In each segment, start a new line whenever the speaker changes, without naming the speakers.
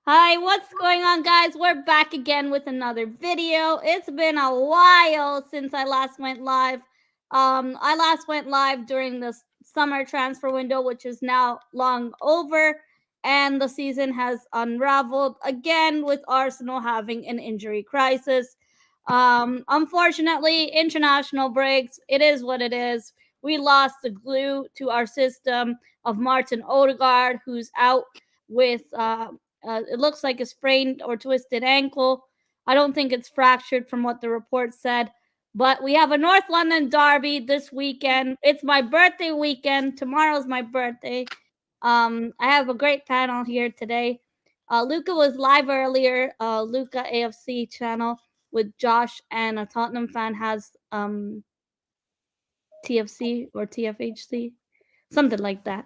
Hi, what's going on, guys? We're back again with another video. It's been a while since I last went live. I last went live during the summer transfer window, which is now long over, and the season has unraveled again with Arsenal having an injury crisis. Unfortunately, international breaks, it is what it is. We lost the glue to our system of Martin Odegaard, who's out with it looks like a sprained or twisted ankle. I don't think it's fractured from what the report said. But we have a North London derby this weekend. It's my birthday weekend. Tomorrow's my birthday. I have a great panel here today. Luca was live earlier. Luca AFC channel with Josh, and a Tottenham fan has TFC or TFHC, something like that.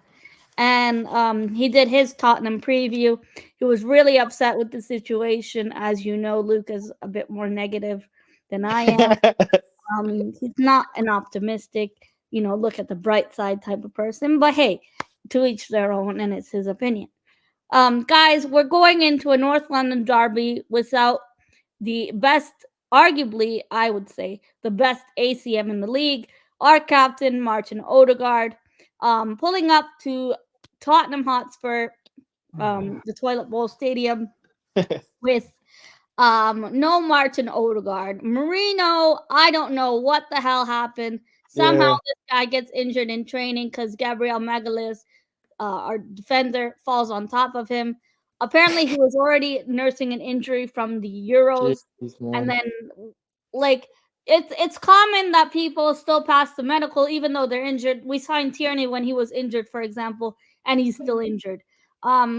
And he did his Tottenham preview. He was really upset with the situation. As you know, Luke is a bit more negative than I am. He's not an optimistic, look at the bright side type of person. But hey, to each their own, and it's his opinion. Guys, we're going into a North London derby without the best, arguably, I would say, the best ACM in the league. Our captain, Martin Odegaard, pulling up to Tottenham Hotspur, the Toilet Bowl Stadium, with no Martin Odegaard. Marino, I don't know what the hell happened. Somehow
Yeah.
this guy gets injured in training because Gabriel Magalhaes, our defender, falls on top of him. Apparently, he was already nursing an injury from the
Jeez,
Euros, and
man.
then like it's common that people still pass the medical even though they're injured. We signed Tierney when he was injured, for example, and he's still injured.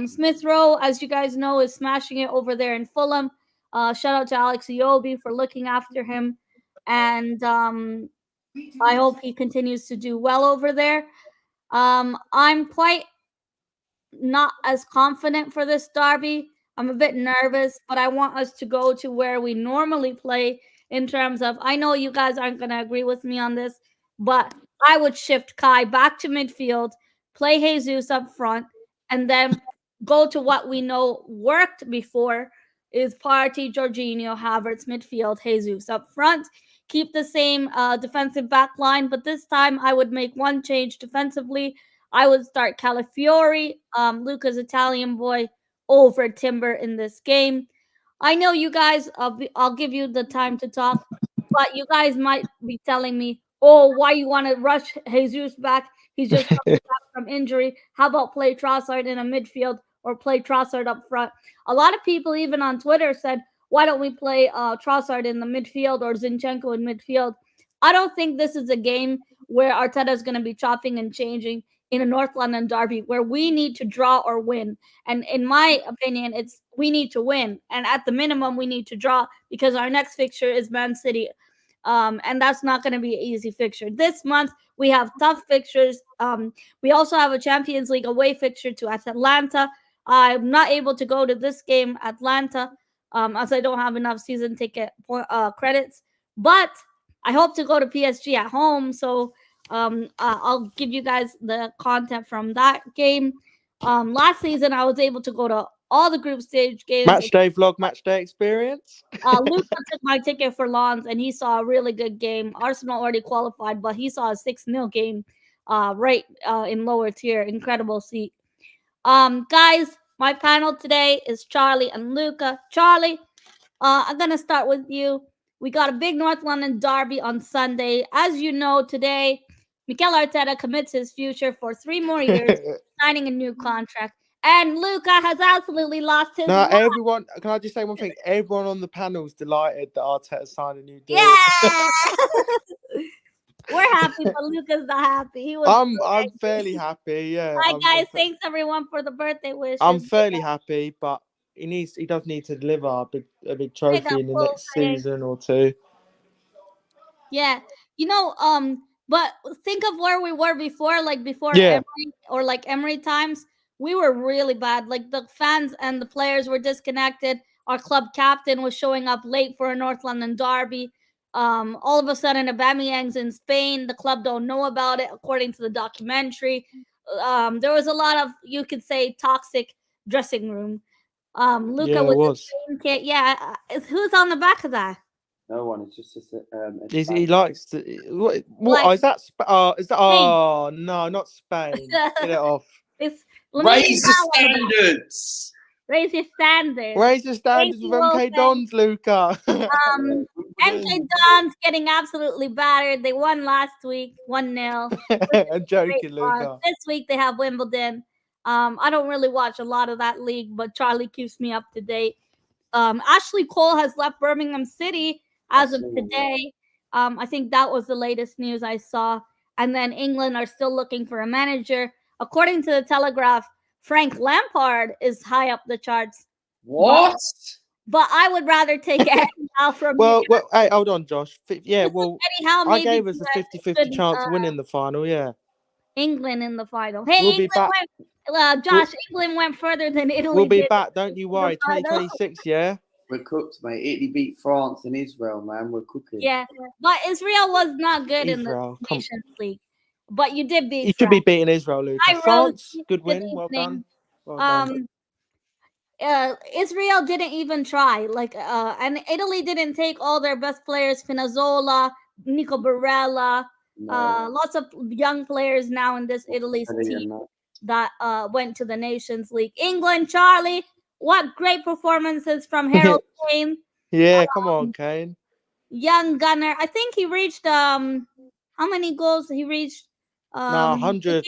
Smith Rowe, as you guys know, is smashing it over there in Fulham. Shout out to Alex Iwobi for looking after him, and I hope he continues to do well over there. I'm quite not as confident for this derby. I'm a bit nervous, but I want us to go to where we normally play in terms of. I know you guys aren't going to agree with me on this, but I would shift Kai back to midfield, play Jesus up front, and then go to what we know worked before is Partey, Jorginho, Havertz midfield, Jesus up front. Keep the same defensive back line, but this time I would make one change defensively. I would start Calafiori, Luca's Italian boy, over Timber in this game. I know you guys, I'll give you the time to talk, but you guys might be telling me, oh, why you want to rush Jesus back? He's just coming back from injury. How about play Trossard in a midfield or play Trossard up front? A lot of people, even on Twitter, said, why don't we play Trossard in the midfield or Zinchenko in midfield? I don't think this is a game where Arteta is going to be chopping and changing in a North London derby where we need to draw or win. And in my opinion, it's we need to win. And at the minimum, we need to draw because our next fixture is Man City. And that's not going to be an easy fixture. This month, we have tough fixtures. We also have a Champions League away fixture to Atlanta. I'm not able to go to this game, Atlanta, as I don't have enough season ticket credits. But I hope to go to PSG at home. So I'll give you guys the content from that game. Last season, I was able to go to all the group stage games.
Match day vlog, match day experience.
Luca took my ticket for Lons, and he saw a really good game. Arsenal already qualified, but he saw a 6-0 game right in lower tier. Incredible seat. Guys, my panel today is Charlie and Luca. Charlie, I'm going to start with you. We got a big North London derby on Sunday. As you know, today, Mikel Arteta commits his future for 3 more years, signing a new contract. And Luca has absolutely lost his
Now,
mind.
everyone, can I just say one thing? Everyone on the panel is delighted that Arteta signed a new deal.
Yeah! We're happy, but Luca's not happy. He was
I'm fairly happy. Yeah,
Hi, guys. Thanks, everyone, for the birthday
I'm
wishes.
fairly happy, but he does need to deliver a big
Big
trophy
up,
in the
full
next
thing.
season or two.
Yeah, but think of where we were before, like before
Yeah,
Emery or like Emery times. We were really bad. Like the fans and the players were disconnected. Our club captain was showing up late for a North London derby. All of a sudden, Aubameyang's in Spain. The club don't know about it, according to the documentary. There was a lot of, you could say, toxic dressing room. Luca
Yeah, it
with the
was.
same kit. Yeah, who's on the back of that?
No one. It's just a
He likes to. What
Like,
is that? Is that?
Spain.
Oh no, not Spain. Get it off.
It's let me
Raise the standards.
raise your standards.
Raise the
Thank
standards with
you,
MK
Wilson.
Dons, Luca.
MK Dons getting absolutely battered. They won last week, 1-0.
I'm
Great
joking,
loss.
Luca.
This week they have Wimbledon. I don't really watch a lot of that league, but Charlie keeps me up to date. Ashley Cole has left Birmingham City as of today. I think that was the latest news I saw. And then England are still looking for a manager. According to the Telegraph, Frank Lampard is high up the charts.
What?
But I would rather take Eddie Howe from
Well, hey, hold on, Josh. Yeah, well,
Eddie Howe.
I
Maybe
gave us a 50-50 chance of winning the final. Yeah,
England in the final. Hey,
we'll be back.
Josh, England went further than Italy.
We'll be
did
back. Don't you worry. 2026. Yeah.
We're cooked, mate. Italy beat France and Israel, man. We're cooking.
Yeah, but Israel was not good in the Nations League. But you did beat.
You should be beating Israel, Luca. France, good win. Well done. Well done.
Israel didn't even try. And Italy didn't take all their best players. Finazzola, Nico Barella, lots of young players now in this Italy's team that went to the Nations League. England, Charlie, what great performances from Harold Kane.
Yeah, come on, Kane.
Young gunner. I think he reached how many goals he reached?
100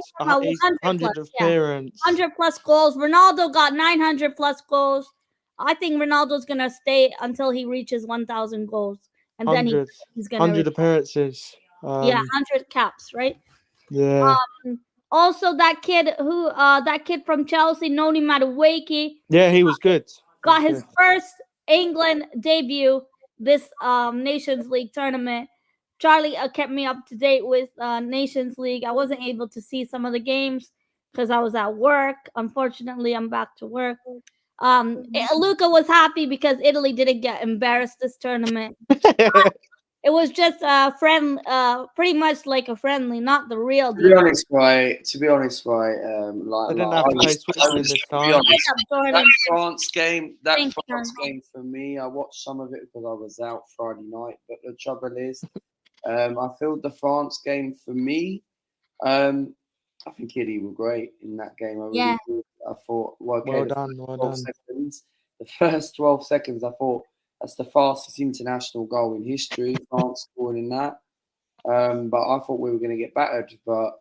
appearance.
100 plus goals. Ronaldo got 900 plus goals. I think Ronaldo's gonna stay until he reaches 1,000 goals, and then he's gonna
100 appearances.
100 caps, right?
Yeah.
Also, that kid from Chelsea, Noni Madueke.
Yeah, he was good.
Got his first England debut this Nations League tournament. Charlie kept me up to date with Nations League. I wasn't able to see some of the games because I was at work. Unfortunately, I'm back to work. Luca was happy because Italy didn't get embarrassed this tournament. It was just pretty much like a friendly, not the real deal.
To be honest, right?
I didn't have to play Switzerland this time.
That France game for me, I watched some of it because I was out Friday night. But the trouble is, I feel the France game for me. I think Italy were great in that game. I thought, well done. Seconds, the first 12 seconds, I thought that's the fastest international goal in history. France scored in that. But I thought we were going to get battered. But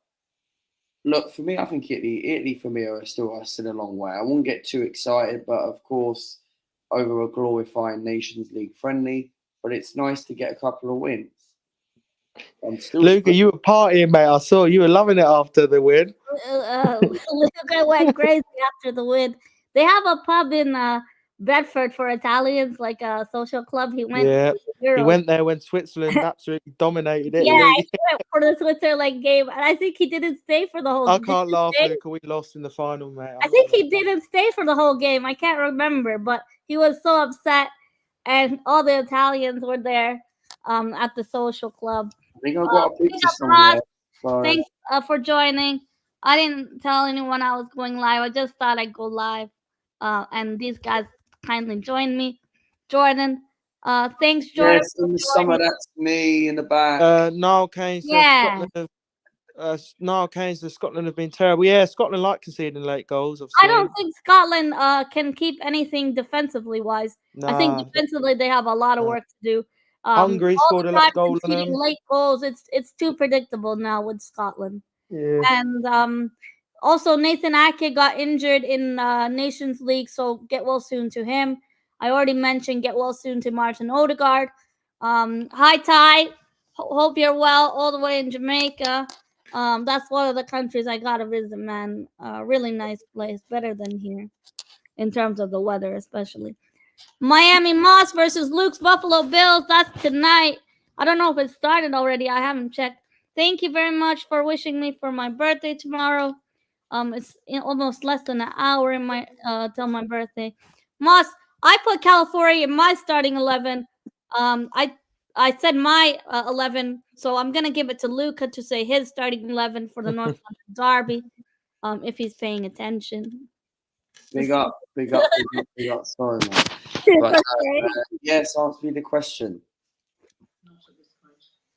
look, for me, I think Italy for me are still a long way. I won't get too excited, but of course, over a glorifying Nations League friendly. But it's nice to get a couple of wins.
Luca, you were partying, mate. I saw you were loving it after the win.
Luca went crazy after the win. They have a pub in Bedford for Italians, like a social club. He went.
Yeah, he went there when Switzerland absolutely dominated it.
Yeah, he went for the Switzerland game, and I think he didn't stay for the whole.
I can't laugh, Luca. We lost in the final, mate.
I think he didn't stay for the whole game. I can't remember, but he was so upset, and all the Italians were there at the social club.
I think I got a picture somewhere.
Thanks for joining. I didn't tell anyone I was going live. I just thought I'd go live, and these guys kindly joined me. Jordan, thanks, Jordan.
Yes, in the summer, that's me in the back.
Niall Keynes. Yeah. Niall Keynes of Scotland have been terrible. Yeah, Scotland like conceding late goals.
I don't think Scotland can keep anything defensively wise. I think defensively they have a lot of work to do.
Hungary scored a late goal on them.
Late goals. It's too predictable now with Scotland.
Yeah.
And also Nathan Ake got injured in Nations League, so get well soon to him. I already mentioned get well soon to Martin Odegaard. Hi Ty, hope you're well all the way in Jamaica. That's one of the countries I gotta visit, man. Really nice place, better than here in terms of the weather, especially. Miami Moss versus Luke's Buffalo Bills. That's tonight. I don't know if it started already. I haven't checked. Thank you very much for wishing me for my birthday tomorrow. It's almost less than an hour in my till my birthday. Moss, I put California in my starting 11. I said my 11, so I'm gonna give it to Luca to say his starting 11 for the North London Derby. If he's paying attention.
Big up. Big up, big up, big up. Sorry, man. But, yes, answer me the question.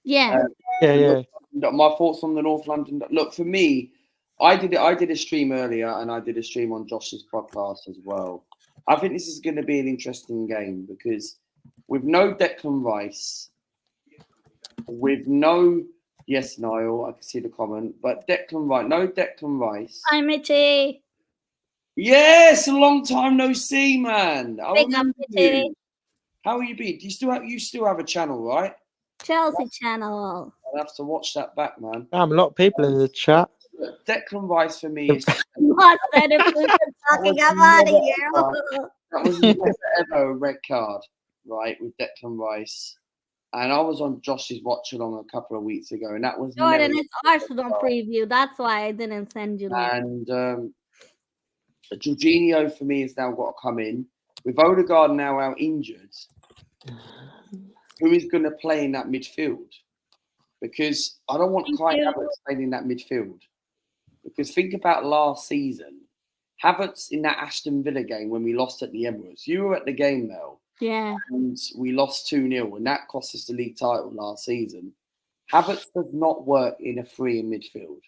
Yeah.
Yeah.
My thoughts on the North London. Look, for me, I did a stream earlier, and I did a stream on Josh's podcast as well. I think this is going to be an interesting game because with no Declan Rice, with no Niall, I can see the comment, but no Declan Rice.
Hi, Mitchie.
Yes, a long time no see, man. I
Big up,
remember
Mitchie.
you. How are you been? You still have a channel, right?
Chelsea channel.
I'll have to watch that back, man.
A lot of people in the chat.
Declan Rice for me is
What said if we were talking about it?
that was never ever a red card, right, with Declan Rice. And I was on Josh's watch along a couple of weeks ago, and that was
Jordan, it's Arsenal preview. That's why I didn't send you.
And Jorginho for me has now got to come in. With Odegaard now out injured, who is going to play in that midfield? Because I don't want Kai Havertz playing in that midfield. Because think about last season. Havertz in that Aston Villa game when we lost at the Emirates. You were at the game, Mel.
Yeah.
And we lost 2-0, and that cost us the league title last season. Havertz does not work in a free in midfield.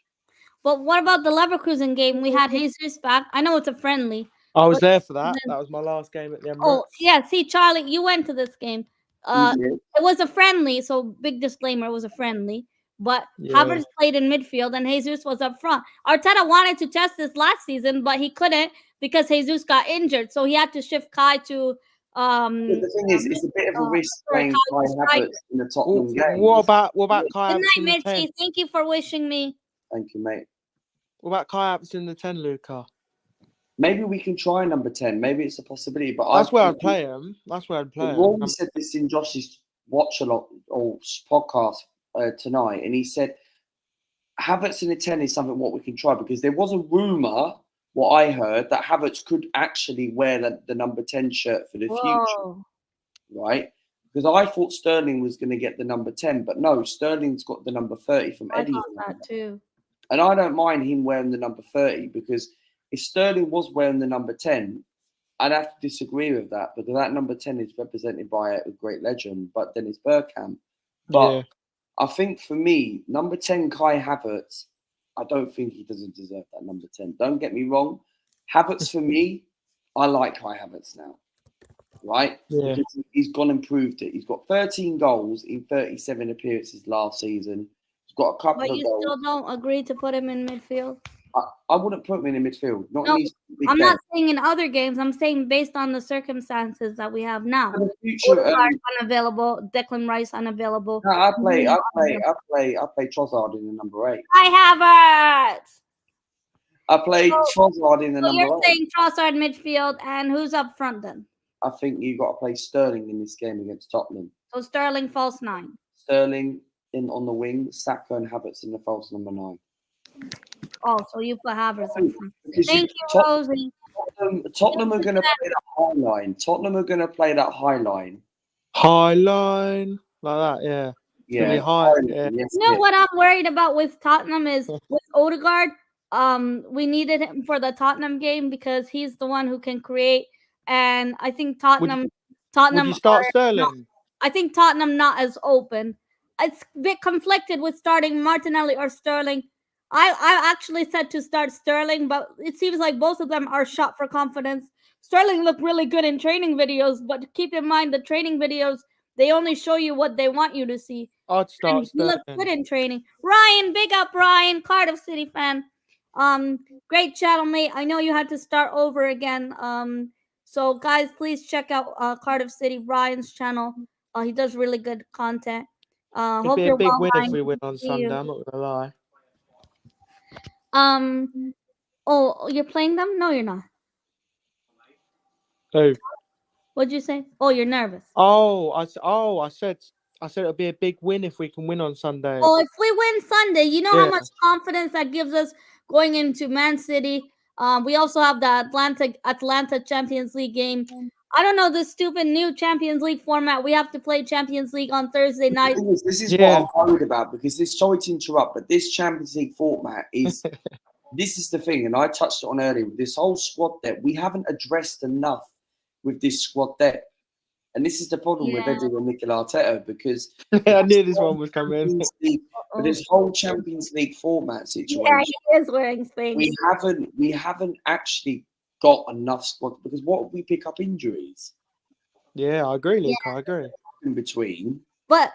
But what about the Leverkusen game? We had Jesus back. I know it's a friendly.
I was there for that. That was my last game at the Emirates.
Oh, yeah. See, Charlie, you went to this game. It was a friendly, so big disclaimer, it was a friendly. But Havertz played in midfield and Jesus was up front. Arteta wanted to test this last season, but he couldn't because Jesus got injured. So he had to shift Kai to
the thing is, it's a bit of a risk playing Kai Havertz in the Tottenham game.
What about Kai Havertz in the 10?
Mitchie, thank you for wishing me.
Thank you, mate.
What about Kai Havertz in the 10, Luca?
Maybe we can try number 10. Maybe it's a possibility. But
that's where I'd play him. That's where I'd play him.
Rory said this in Josh's watch a lot or podcast tonight, and he said Havertz in the 10 is something what we can try because there was a rumor, what I heard, that Havertz could actually wear the number 10 shirt for the future, right? Because I thought Sterling was going to get the number 10, but no, Sterling's got the number 30 from Eddie.
I thought that too.
And I don't mind him wearing the number 30 because if Sterling was wearing the number 10, I'd have to disagree with that because that number 10 is represented by a great legend, but Dennis Bergkamp. But I think for me, number 10, Kai Havertz, I don't think he doesn't deserve that number 10. Don't get me wrong. Havertz, for me, I like Kai Havertz now, right?
Yeah.
Because he's gone and proved it. He's got 13 goals in 37 appearances last season. He's got a couple of goals. But you
still don't agree to put him in midfield?
I wouldn't put him in the midfield.
I'm not saying in other games. I'm saying based on the circumstances that we have now.
For the future,
unavailable. Declan Rice unavailable.
No, I play Trossard in the number 8.
I have it.
I play Trossard in the number 8.
You're saying Trossard midfield, and who's up front then?
I think you got to play Sterling in this game against Tottenham.
So Sterling false 9.
Sterling in on the wing, Saka and Havertz in the false number 9.
Oh, so you put Havertz in front. Thank you, Rosie.
Tottenham are going to play that high line. Tottenham are going to play that high line.
High line. Like that, yeah.
Yeah.
Really high. Yeah.
You know what I'm worried about with Tottenham is with Odegaard. We needed him for the Tottenham game because he's the one who can create. And I think Tottenham.
Would you start Sterling?
I think Tottenham not as open. It's a bit conflicted with starting Martinelli or Sterling. I actually said to start Sterling, but it seems like both of them are shot for confidence. Sterling looked really good in training videos, but keep in mind the training videos, they only show you what they want you to see.
I'd start Sterling.
He looked good in training. Ryan, big up Ryan, Cardiff City fan. Great channel, mate. I know you had to start over again. So guys, please check out Cardiff City, Ryan's channel. He does really good content.
It'd be a big win if we win on Sunday, I'm not gonna lie.
Oh, you're playing them? No, you're not.
Who?
What'd you say? Oh, you're nervous.
I said it'll be a big win if we can win on Sunday.
Oh, if we win Sunday, you know how much confidence that gives us going into Man City. We also have the Atlanta Champions League game. I don't know the stupid new Champions League format. We have to play Champions League on Thursday night.
This is what I'm worried about because sorry to interrupt, but this Champions League format is this is the thing, and I touched on earlier, with this whole squad depth, we haven't addressed enough with this squad depth. And this is the problem with Eddie and Mikel Arteta, because
I knew this one was coming.
But this whole Champions League format situation,
yeah, he is wearing Spain.
we haven't actually got enough squad, because what if we pick up injuries?
Yeah, I agree, Luke. I agree.
In between.
But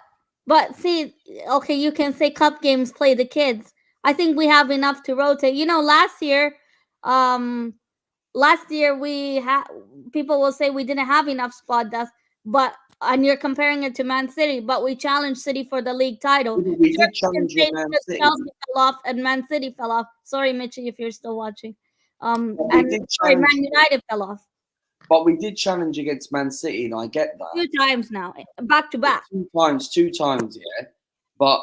see, okay, you can say cup games play the kids. I think we have enough to rotate. You know, last year we had, people will say we didn't have enough squad depth, but and you're comparing it to Man City, but we challenged City for the league title.
We did challenge Man City.
Chelsea fell off and Man City fell off. Sorry, Mitchie, if you're still watching. And sorry, Man United fell off.
But we did challenge against Man City, and I get that.
2 times now, back to back.
2 times, yeah. But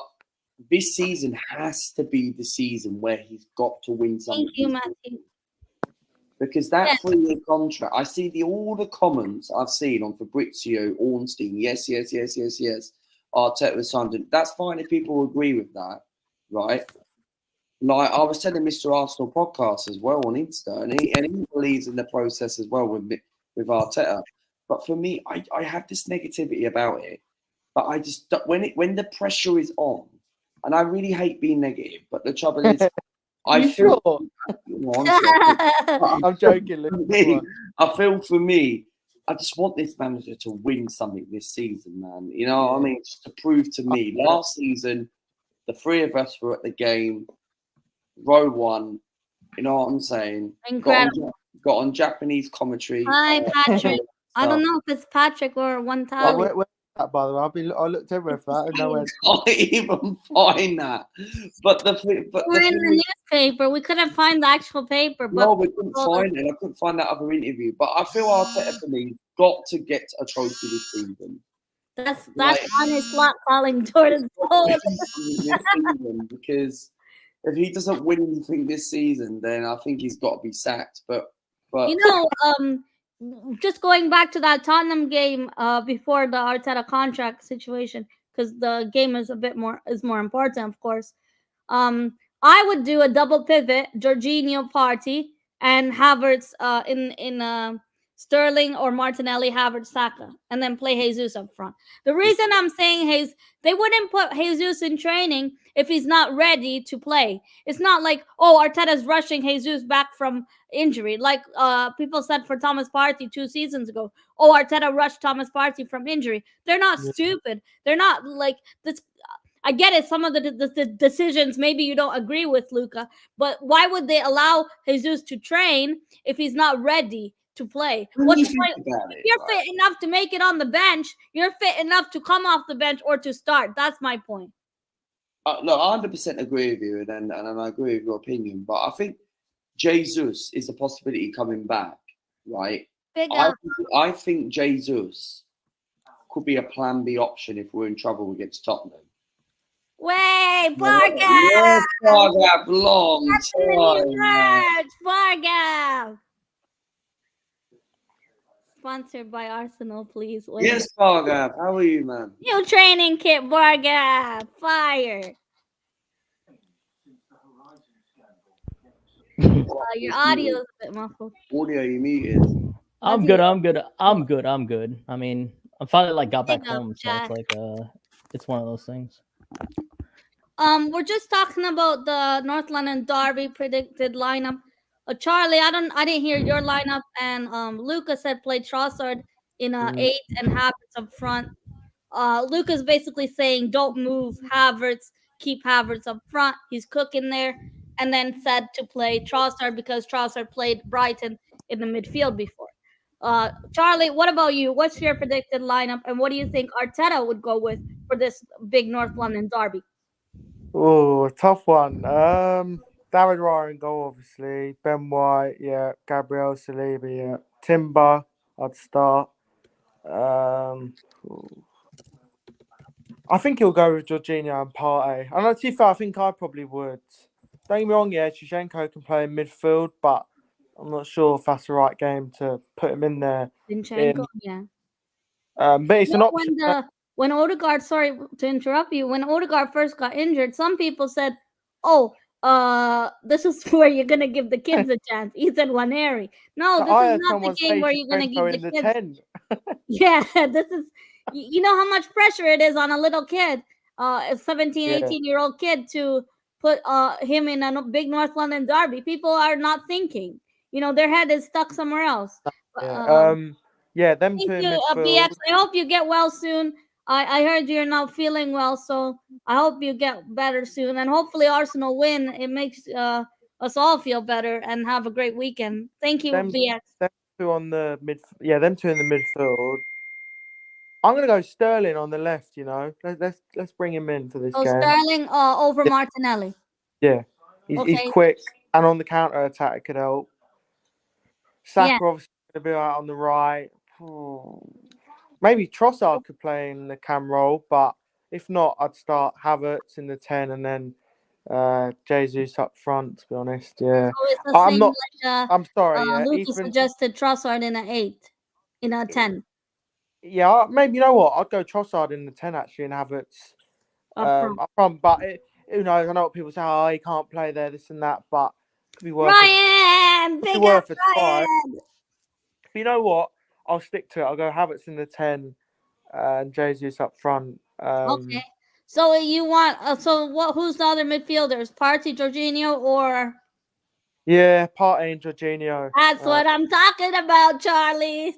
this season has to be the season where he's got to win something.
Thank you, Matthew.
Because that 3-year contract, I see all the comments I've seen on Fabrizio, Ornstein, yes. Arteta was signed. That's fine if people agree with that, right? Like I was telling Mr. Arsenal podcast as well on Insta, and he believes in the process as well with Arteta. But for me, I have this negativity about it. But I just, when the pressure is on, and I really hate being negative, but the trouble is, I feel.
Sure? I'm joking, Luke.
I feel for me, I just want this manager to win something this season, man. You know what I mean? Just to prove to me. Last season, the 3 of us were at the game. Row 1, you know what I'm saying?
Incredible.
Got on Japanese commentary.
Hi, Patrick. I don't know if it's Patrick or one time.
Where's that, by the way? I looked everywhere for that. No,
I can't even find that. But
we're in the newspaper. We couldn't find the actual paper. But
no, we couldn't find it. I couldn't find that other interview. But I feel Arteta for me got to get a trophy this season.
That's on his slot calling Jordan.
Because if he doesn't win anything this season, then I think he's got to be sacked. But
you know, just going back to that Tottenham game before the Arteta contract situation, because the game is more important, of course. I would do a double pivot, Jorginho Party, and Havertz in Sterling or Martinelli, Havertz, Saka, and then play Jesus up front. The reason I'm saying they wouldn't put Jesus in training if he's not ready to play. It's not like, oh, Arteta's rushing Jesus back from injury, like people said for Thomas Partey 2 seasons ago. Oh, Arteta rushed Thomas Partey from injury. They're not stupid. They're not like this. I get it. Some of the decisions maybe you don't agree with, Luca, but why would they allow Jesus to train if he's not ready to play? What's the point? If you're fit enough to make it on the bench, you're fit enough to come off the bench or to start. That's my point.
No, I 100% agree with you, and I agree with your opinion. But I think Jesus is a possibility coming back, right? I think Jesus could be a plan B option if we're in trouble against Tottenham.
Way, Bargav!
Yes, Bargav, long time.
Bargav! Sponsored by Arsenal, please.
Yes, Bargav. How are you, man?
New training kit, Bargav. Fire. Your audio is a bit muffled.
Audio, you muted.
I'm good. I mean, I finally got back home, so it's like it's one of those things.
We're just talking about the North London Derby predicted lineup. Charlie, I didn't hear your lineup, and Lucas said play Trossard in 8 and Havertz up front. Lucas basically saying don't move Havertz, keep Havertz up front. He's cooking there, and then said to play Trossard because Trossard played Brighton in the midfield before. Charlie, what about you? What's your predicted lineup, and what do you think Arteta would go with for this big North London derby?
Oh, tough one. David Raya in goal, obviously. Ben White, yeah. Gabriel Saliba, yeah. Timber, I'd start. I think he'll go with Jorginho and Partey. And to be fair, I think I probably would. Don't get me wrong, yeah, Zinchenko can play in midfield, but I'm not sure if that's the right game to put him in there.
Zinchenko, yeah.
But it's an option.
When Odegaard, sorry to interrupt you, when Odegaard first got injured, some people said, oh, this is where you're gonna give the kids a chance. Ethan Waneri. No, this
I
is
heard
not the
someone
game
say
where you're gonna give
Shevchenko
the
in the
kids.
10.
Yeah, this is. You know how much pressure it is on a little kid, a 17,
Yeah.
18-year-old kid to put him in a big North London derby. People are not thinking. Their head is stuck somewhere else.
Yeah. Yeah, them
Thank
two in
you,
midfield.
BX. I hope you get well soon. I heard you're not feeling well, so I hope you get better soon. And hopefully Arsenal win. It makes us all feel better and have a great weekend. Thank you, BX.
Them two on the mid. Yeah, them two in the midfield. I'm gonna go Sterling on the left. Let's bring him in for this
So
game.
Sterling over Martinelli.
Yeah, he's
Okay.
quick and on the counter attack it could help. Saka
Yeah.
obviously gonna be out on the right. Maybe Trossard could play in the cam role, but if not, I'd start Havertz in the 10 and then Jesus up front. To be honest, yeah.
So it's the
I'm
same
not.
like
I'm sorry. Yeah,
Luca suggested Trossard in an 8, in a 10
yeah. Maybe you know what? I'd go Trossard in the 10 actually and Havertz
up front.
up front. But who knows? I know what people say. Oh, he can't play there, this and that. But it could be worth
Ryan, big up
a try.
Ryan.
But you know what? I'll stick to it. I'll go Havertz in the 10 and Jesus up front.
Okay. So you want so what? Who's the other midfielders? Partey, Jorginho, or?
Yeah, Partey and Jorginho.
That's what I'm talking about, Charlie.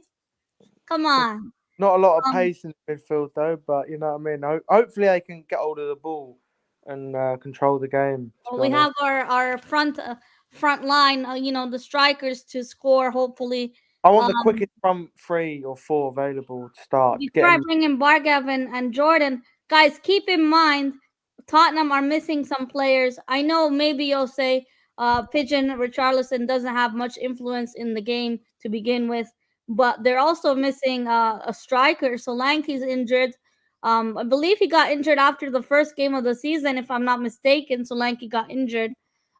Come on.
Not a lot of pace in the midfield though, but you know what I mean. Hopefully they can get hold of the ball and control the game.
Well, we have our front line. The strikers to score. Hopefully.
I want the quickest front 3 or 4 available to start.
Before I bring in Bargav and Jordan, guys, keep in mind Tottenham are missing some players. I know maybe you'll say Pigeon Richarlison doesn't have much influence in the game to begin with, but they're also missing a striker. Solanke's injured. I believe he got injured after the first game of the season, if I'm not mistaken. Solanke got injured.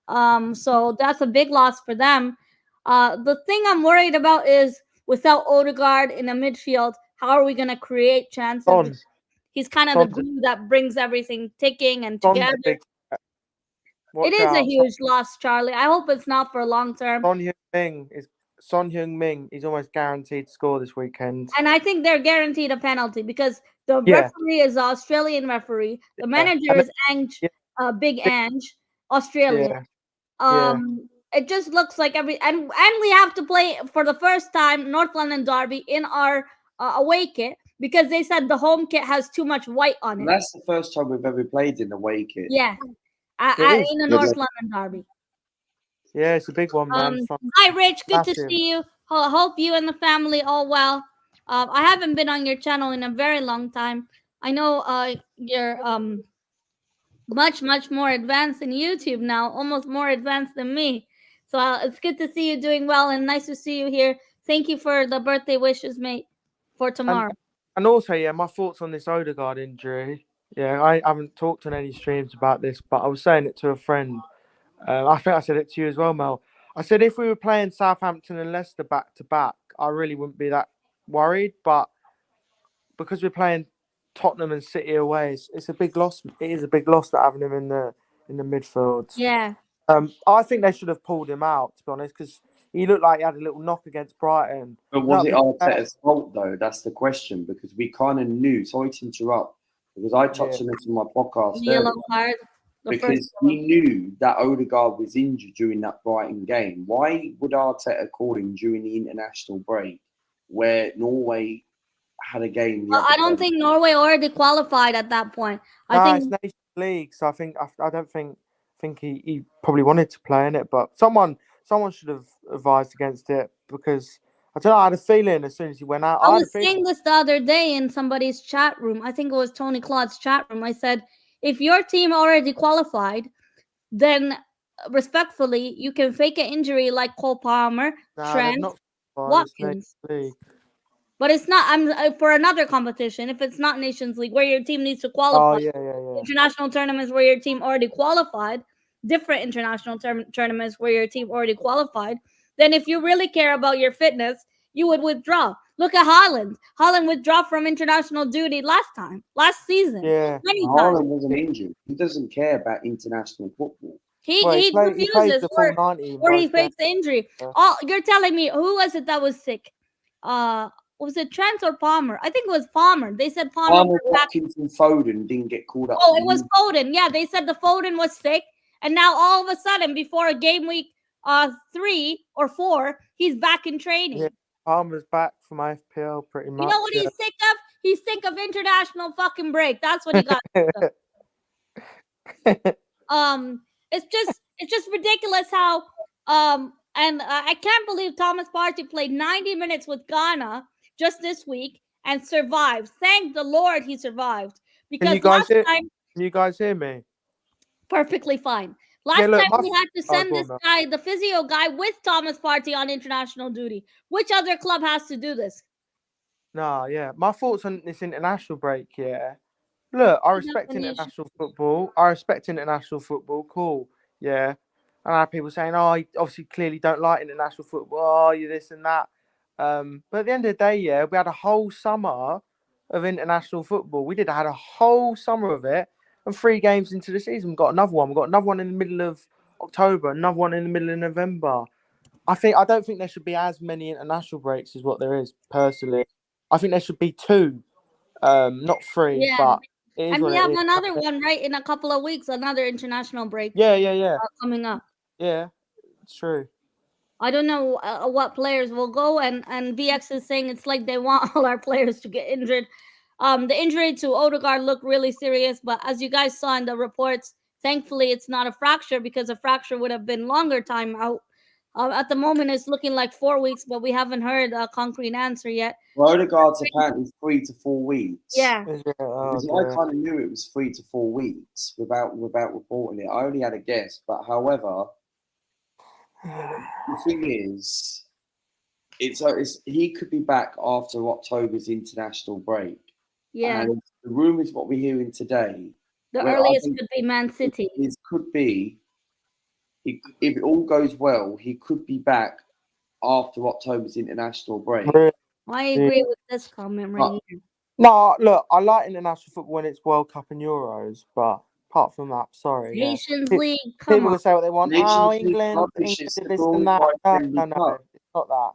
So that's a big loss for them. The thing I'm worried about is without Odegaard in the midfield, how are we going to create chances? He's kind of the glue that brings everything ticking and together. It is a huge loss, Charlie. I hope it's not for long term.
Son Heung-min is almost guaranteed to score this weekend.
And I think they're guaranteed a penalty because the referee is an Australian referee. The manager is Big Ange, Australian. It just looks like and we have to play for the first time North London derby in our away kit because they said the home kit has too much white on it.
That's the first time we've ever played in the away kit.
Yeah, in the North London derby.
Yeah, it's a big one, man.
Hi, Rich. Good to see you. Hope you and the family all well. I haven't been on your channel in a very long time. I know you're much more advanced in YouTube now, almost more advanced than me. So it's good to see you doing well and nice to see you here. Thank you for the birthday wishes, mate, for tomorrow.
And also, my thoughts on this Odegaard injury. Yeah, I haven't talked on any streams about this, but I was saying it to a friend. I think I said it to you as well, Mel. I said if we were playing Southampton and Leicester back to back, I really wouldn't be that worried. But because we're playing Tottenham and City away, it's a big loss. It is a big loss not having him in the midfield.
Yeah.
I think they should have pulled him out, to be honest, because he looked like he had a little knock against Brighton.
But was it Arteta's fault, though? That's the question, because we kind of knew. Sorry to interrupt, because I touched on this in my podcast.
Yellow card.
Because we knew that Odegaard was injured during that Brighton game. Why would Arteta call him during the international break where Norway had a game?
I don't think Norway already qualified at that point. I think
it's Nations League, so I don't think he probably wanted to play in it, but someone should have advised against it because I don't know. I had a feeling as soon as he went out.
I was saying this the other day in somebody's chat room. I think it was Tony Claude's chat room. I said, if your team already qualified, then respectfully, you can fake an injury like Cole Palmer, Trent, Watkins. But it's not. I'm for another competition. If it's not Nations League, where your team needs to qualify, international tournaments where your team already qualified, different international tournaments where your team already qualified. Then, if you really care about your fitness, you would withdraw. Look at Haaland. Haaland withdrew from international duty last season.
Yeah,
Haaland wasn't injured. He doesn't care about international football.
He
Well, he plays
refuses,
the full 90 in
or he
both games.
fakes the injury.
Yeah.
Oh, you're telling me who was it that was sick? Was it Trent or Palmer? I think it was Palmer. They said Palmer.
Palmer, Watkins, and Foden didn't get called up.
Oh, it was Foden. Yeah, they said the Foden was sick, and now all of a sudden, before a game week 3 or 4, he's back in training.
Yeah, Palmer's back from FPL pretty much.
You know what he's sick of? He's sick of international fucking break. That's what he got. It's just ridiculous how and I can't believe Thomas Partey played 90 minutes with Ghana just this week and survived. Thank the Lord he survived, because
Can you guys hear me?
Perfectly fine. Last time we had to send this guy, the physio guy, with Thomas Partey on international duty. Which other club has to do this?
No, yeah. My thoughts on this international break, yeah. Look, I respect international football. Cool, yeah. And I have people saying, "Oh, you obviously clearly don't like international football. Oh, you this and that." But at the end of the day, yeah, we had a whole summer of international football. We had a whole summer of it, and 3 games into the season, we got another one. We got another one in the middle of October, another one in the middle of November. I don't think there should be as many international breaks as what there is. Personally, I think there should be 2, not 3.
Yeah.
But
and we have another one right in a couple of weeks, another international break.
Yeah.
Coming up.
Yeah, it's true.
I don't know what players will go, and BX is saying it's like they want all our players to get injured. The injury to Odegaard looked really serious, but as you guys saw in the reports, thankfully it's not a fracture, because a fracture would have been longer time out. At the moment, it's looking like 4 weeks, but we haven't heard a concrete answer yet.
Well, Odegaard's apparently 3 to 4 weeks.
Yeah.
Because I kind of knew it was 3 to 4 weeks without reporting it. I only had a guess, but however, the thing is, he could be back after October's international break.
Yeah.
And the rumours, what we're hearing today,
the earliest could be Man City.
It could be. If it all goes well, he could be back after October's international break.
I agree with this comment right here.
No, look, I like international football when it's World Cup and Euros, but apart from that, sorry.
Nations League,
people can say what they want.
Nations
England did this and that. No, it's not that.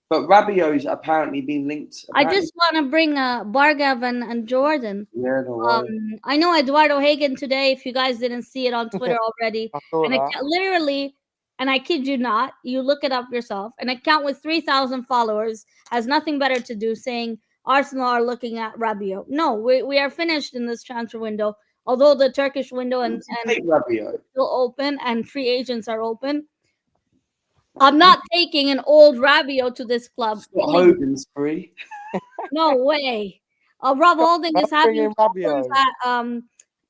But Rabiot's apparently been linked.
I just want to bring Bargav and Jordan.
Yeah, no
I know Eduardo Hagen today, if you guys didn't see it on Twitter already. Literally, and I kid you not, you look it up yourself, an account with 3,000 followers has nothing better to do saying Arsenal are looking at Rabiot. No, we are finished in this transfer window. Although the Turkish window and
Rabiot
still open and free agents are open. I'm not taking an old Rabiot to this club.
Hogan's free.
No way. Rob Holding is having problems at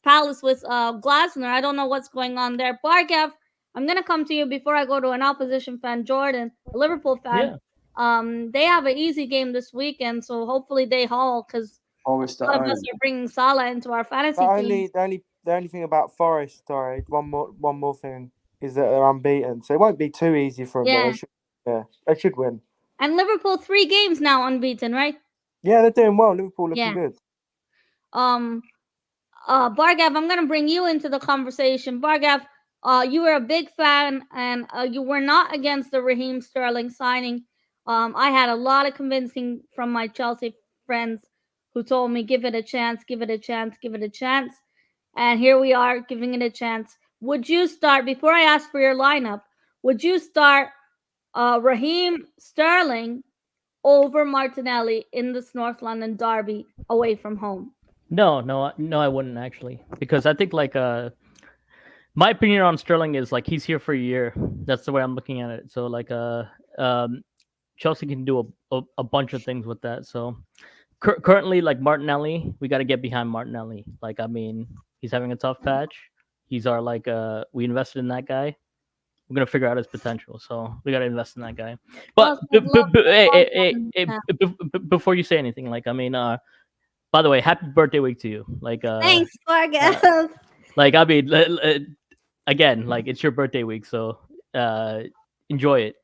Palace with Glasner. I don't know what's going on there. Bargav, I'm going to come to you before I go to an opposition fan, Jordan, a Liverpool fan. Yeah. They have an easy game this weekend, so hopefully they haul, because a lot of us are bringing Salah into our fantasy team.
The only thing about Forest, sorry, one more thing, is that they're unbeaten, so it won't be too easy for them.
Yeah.
They should win.
And Liverpool 3 games now unbeaten, right?
Yeah, they're doing well. Liverpool looking good.
Bargav, I'm gonna bring you into the conversation. Bargav, you were a big fan, and you were not against the Raheem Sterling signing. I had a lot of convincing from my Chelsea friends who told me, give it a chance, give it a chance, give it a chance. And here we are giving it a chance. Would you start, before I ask for your lineup, would you start Raheem Sterling over Martinelli in this North London derby away from home?
No, I wouldn't actually, because I think my opinion on Sterling is he's here for a year. That's the way I'm looking at it. So Chelsea can do a bunch of things with that. So currently, Martinelli, we got to get behind Martinelli. He's having a tough patch. He's our we invested in that guy. We're gonna figure out his potential, so we gotta invest in that guy. But before you say anything, by the way, happy birthday week to you.
Thanks, Bargav.
Again, it's your birthday week, so enjoy it.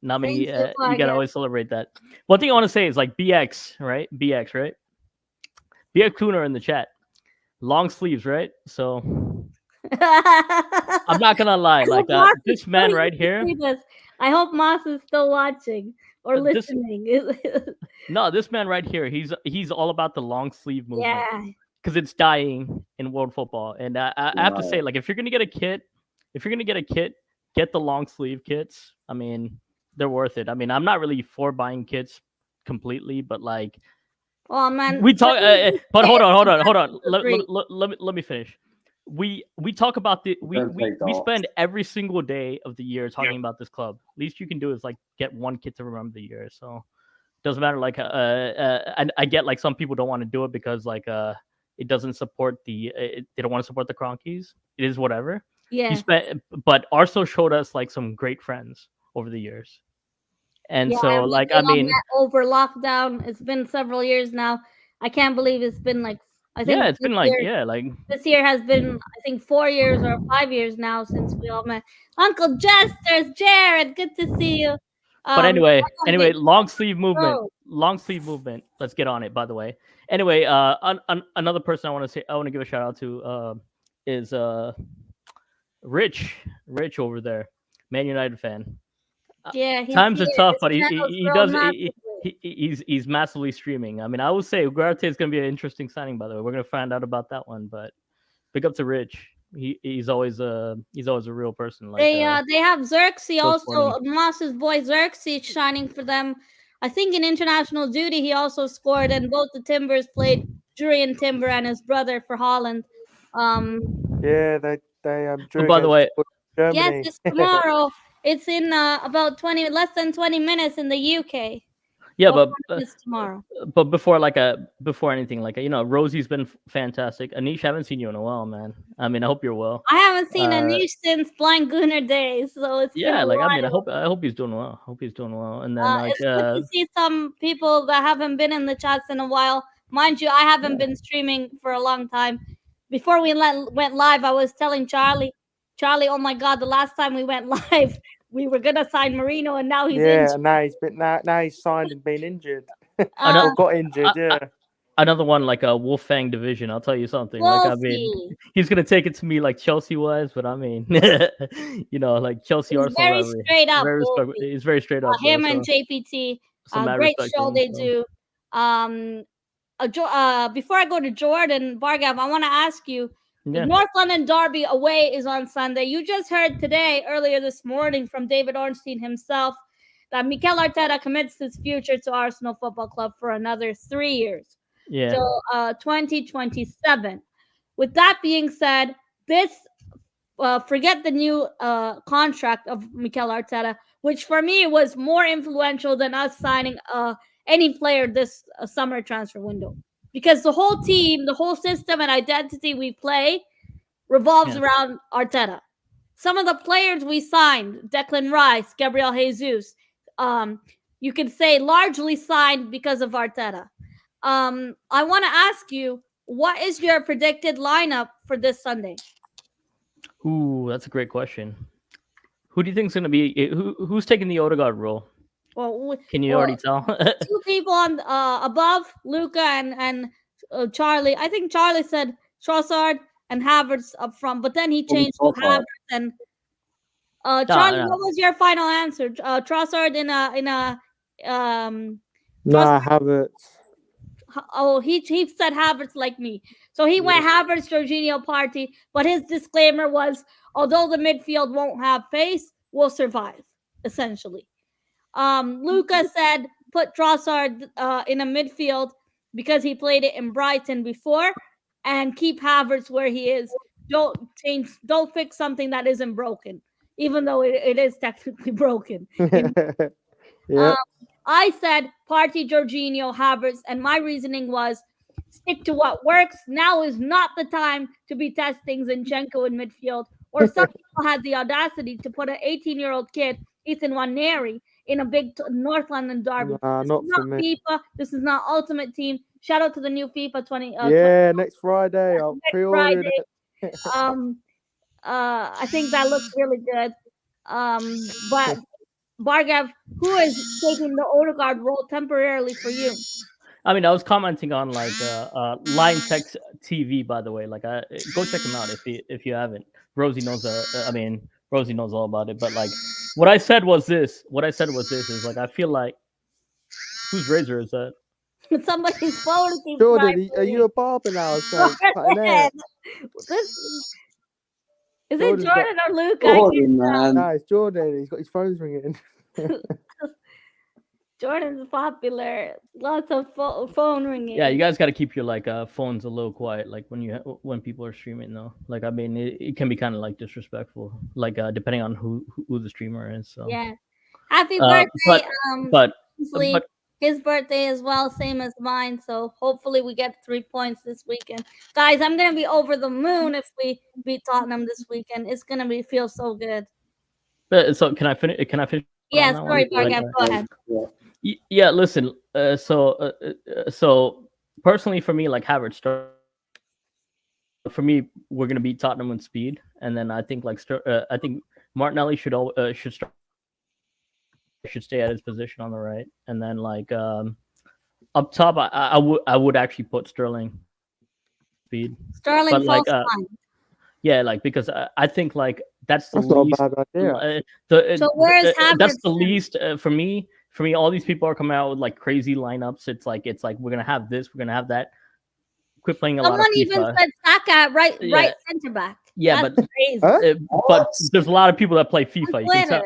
Not many. You gotta always celebrate that. One thing I want to say is BX, right? BX Kuhner in the chat. Long sleeves, right? So I'm not gonna lie.
I
Like
hope Moss is
this
still
man
here
right
to
here.
see this. I hope Moss is still watching or
This
listening.
No, this man right here. He's all about the long sleeve movement
Yeah.
because it's dying in world football. And I have to say,
Right.
like, if you're gonna get a kit, get the long sleeve kits. I mean, they're worth it. I mean, I'm not really for buying kits completely, but like
Oh man,
we
for
talk.
me, this
But
kit
hold
is
on, hold
the
on, hold
best
on.
of the three.
Let me finish. We talk about the
Don't play
we
darts.
spend every single day of the year talking about this club. Least you can do is like get one kit to remember the year. So doesn't matter. Like I get like some people don't want to do it because like it doesn't support they don't want to support the Cronkies. It is whatever. You
Yeah.
spent, but Arsenal showed us like some great friends over the years, and
Yeah,
so
and we've
like I
been on
mean,
that over lockdown. It's been several years now. I can't believe it's been like I
yeah,
think
it's been like yeah, like
this year has been I think 4 years or 5 years now since we all met. Uncle Jester's Jared, good to see you.
but
I gotta get
long sleeve movement.
go.
Long sleeve movement. Let's get on it. By the way, anyway, another person I want to give a shout out to is Rich over there, Man United fan.
Yeah, he's
Times
here.
are tough,
His
but
channel's
he
grown
does
massively.
he's massively streaming. I mean, I would say Ugarte is going to be an interesting signing. By the way, we're going to find out about that one. But big up to Rich. He's always a real person. Like
They have Xerxes
so sporting.
also, Moss's boy Xerxes shining for them. I think in international duty he also scored, and both the Timbers played Jurian Timber and his brother for Holland. Um,
Yeah, they
Oh,
drew
by the
against
way,
yes,
Germany.
it's tomorrow. It's in about 20 less than 20 minutes in the UK.
yeah,
Well, it's tomorrow.
but before anything, like Rosie's been fantastic. Anish, I haven't seen you in a while, man. I mean, I hope you're well.
I haven't seen
Uh,
Anish since Blind Gooner days, so it's been
yeah,
a
like I mean,
while.
I hope he's doing well. Hope he's doing well. And then like
It's good to see some people that haven't been in the chats in a while. Mind you, I haven't been streaming for a long time. Before we went live, I was telling Charlie, oh my God, the last time we went live, we were gonna sign Marino, and now he's
Yeah,
injured.
and now he's signed and been injured
Uh,
another
or got injured. Yeah,
another one like a Wolfang division. I'll tell you something. Like
we'll
I mean,
see.
he's gonna take it to me like Chelsea was, but I mean, like Chelsea
He's
Arsenal
very
rivalry.
straight up,
Very respect.
Wolfie.
He's very straight up, bro.
Him and
So
JPT,
some mad
great
respect to
show
him.
they
So
do. Before I go to Jordan Bargav, I want to ask you: the
yeah,
North London Derby away is on Sunday. You just heard today, earlier this morning, from David Ornstein himself that Mikel Arteta commits his future to Arsenal Football Club for another 3 years
yeah,
till 2027. With that being said, this forget the new contract of Mikel Arteta, which for me was more influential than us signing any player this summer transfer window. Because the whole team, the whole system and identity we play revolves
yeah.
around Arteta. Some of the players we signed, Declan Rice, Gabriel Jesus, you could say largely signed because of Arteta. I want to ask you, what is your predicted lineup for this Sunday?
Ooh, that's a great question. Who do you think's gonna be? Who's taking the Odegaard role?
Well,
Can you
well,
already tell?
two people on above Luca and Charlie. I think Charlie said Trossard and Havertz up front, but then he
Probably
changed to
Trossard.
Havertz and
Nah,
Charlie.
nah.
What was your final answer? Trossard in a
nah,
Trossard.
Havertz.
Oh, he said Havertz like me, so he went Havertz, Jorginho, Party. But his disclaimer was, although the midfield won't have pace, we'll survive. Essentially. Luca said put Trossard in a midfield because he played it in Brighton before, and keep Havertz where he is. Don't fix something that isn't broken, even though it is technically broken.
Yeah.
I said Party, Jorginho, Havertz, and my reasoning was stick to what works. Now is not the time to be testing Zinchenko in midfield. Or some people had the audacity to put an 18-year-old kid, Ethan Waneri, in a big North London derby.
Nah,
This
not
is
for
not
me.
FIFA. This is not Ultimate Team. Shout out to the new FIFA 20.
Yeah, next Friday. I'll
Next
pre-order
Friday.
it.
I think that looks really good. But Bargav, who is taking the Odegaard role temporarily for you?
I mean, I was commenting on like Line Text TV, by the way. Like, go check him out if you haven't. Rosie knows. I mean, Rosie knows all about it. But like, what I said was this. What I said was this is like I feel like whose razor is that?
Somebody's phone keeps
Jordan, are you
vibrating.
a barber now? So cutting hair.
This, is it
Jordan's got.
Jordan or Luke? I
Jordan,
can't
man.
Nah, it's Jordan. He's got his phone's ringing.
tell. Jordan's popular. Lots of phone ringing.
Yeah, you guys got to keep your like phones a little quiet, like when people are streaming though. Like, I mean, it can be kind of like disrespectful, like depending on who the streamer is. So
Yeah. Happy
but
birthday,
but
Kingsley.
but
His birthday as well, same as mine. So hopefully we get 3 points this weekend. Guys, I'm gonna be over the moon if we beat Tottenham this weekend. It's gonna feel so good.
so can I finish? Can I finish?
Yeah,
on that
sorry,
one?
Bargap, go ahead.
Yeah, listen. So personally, for me, like Havertz, for me, we're gonna beat Tottenham with speed, and then I think I think Martinelli should stay at his position on the right, and then like up top, I would actually put Sterling speed,
Sterling
but like
false line.
yeah, like because I think like that's the
That's not a
least.
bad idea.
So where is
That's
Havertz
the
then?
least for me. For me, all these people are coming out with like crazy lineups. It's like we're gonna have this, we're gonna have that. Quit playing a lot of
Someone even
FIFA.
said Saka at right
Yeah.
center back.
Yeah,
That's
but
crazy.
Huh?
but there's a lot of people that play
On
FIFA. You can tell.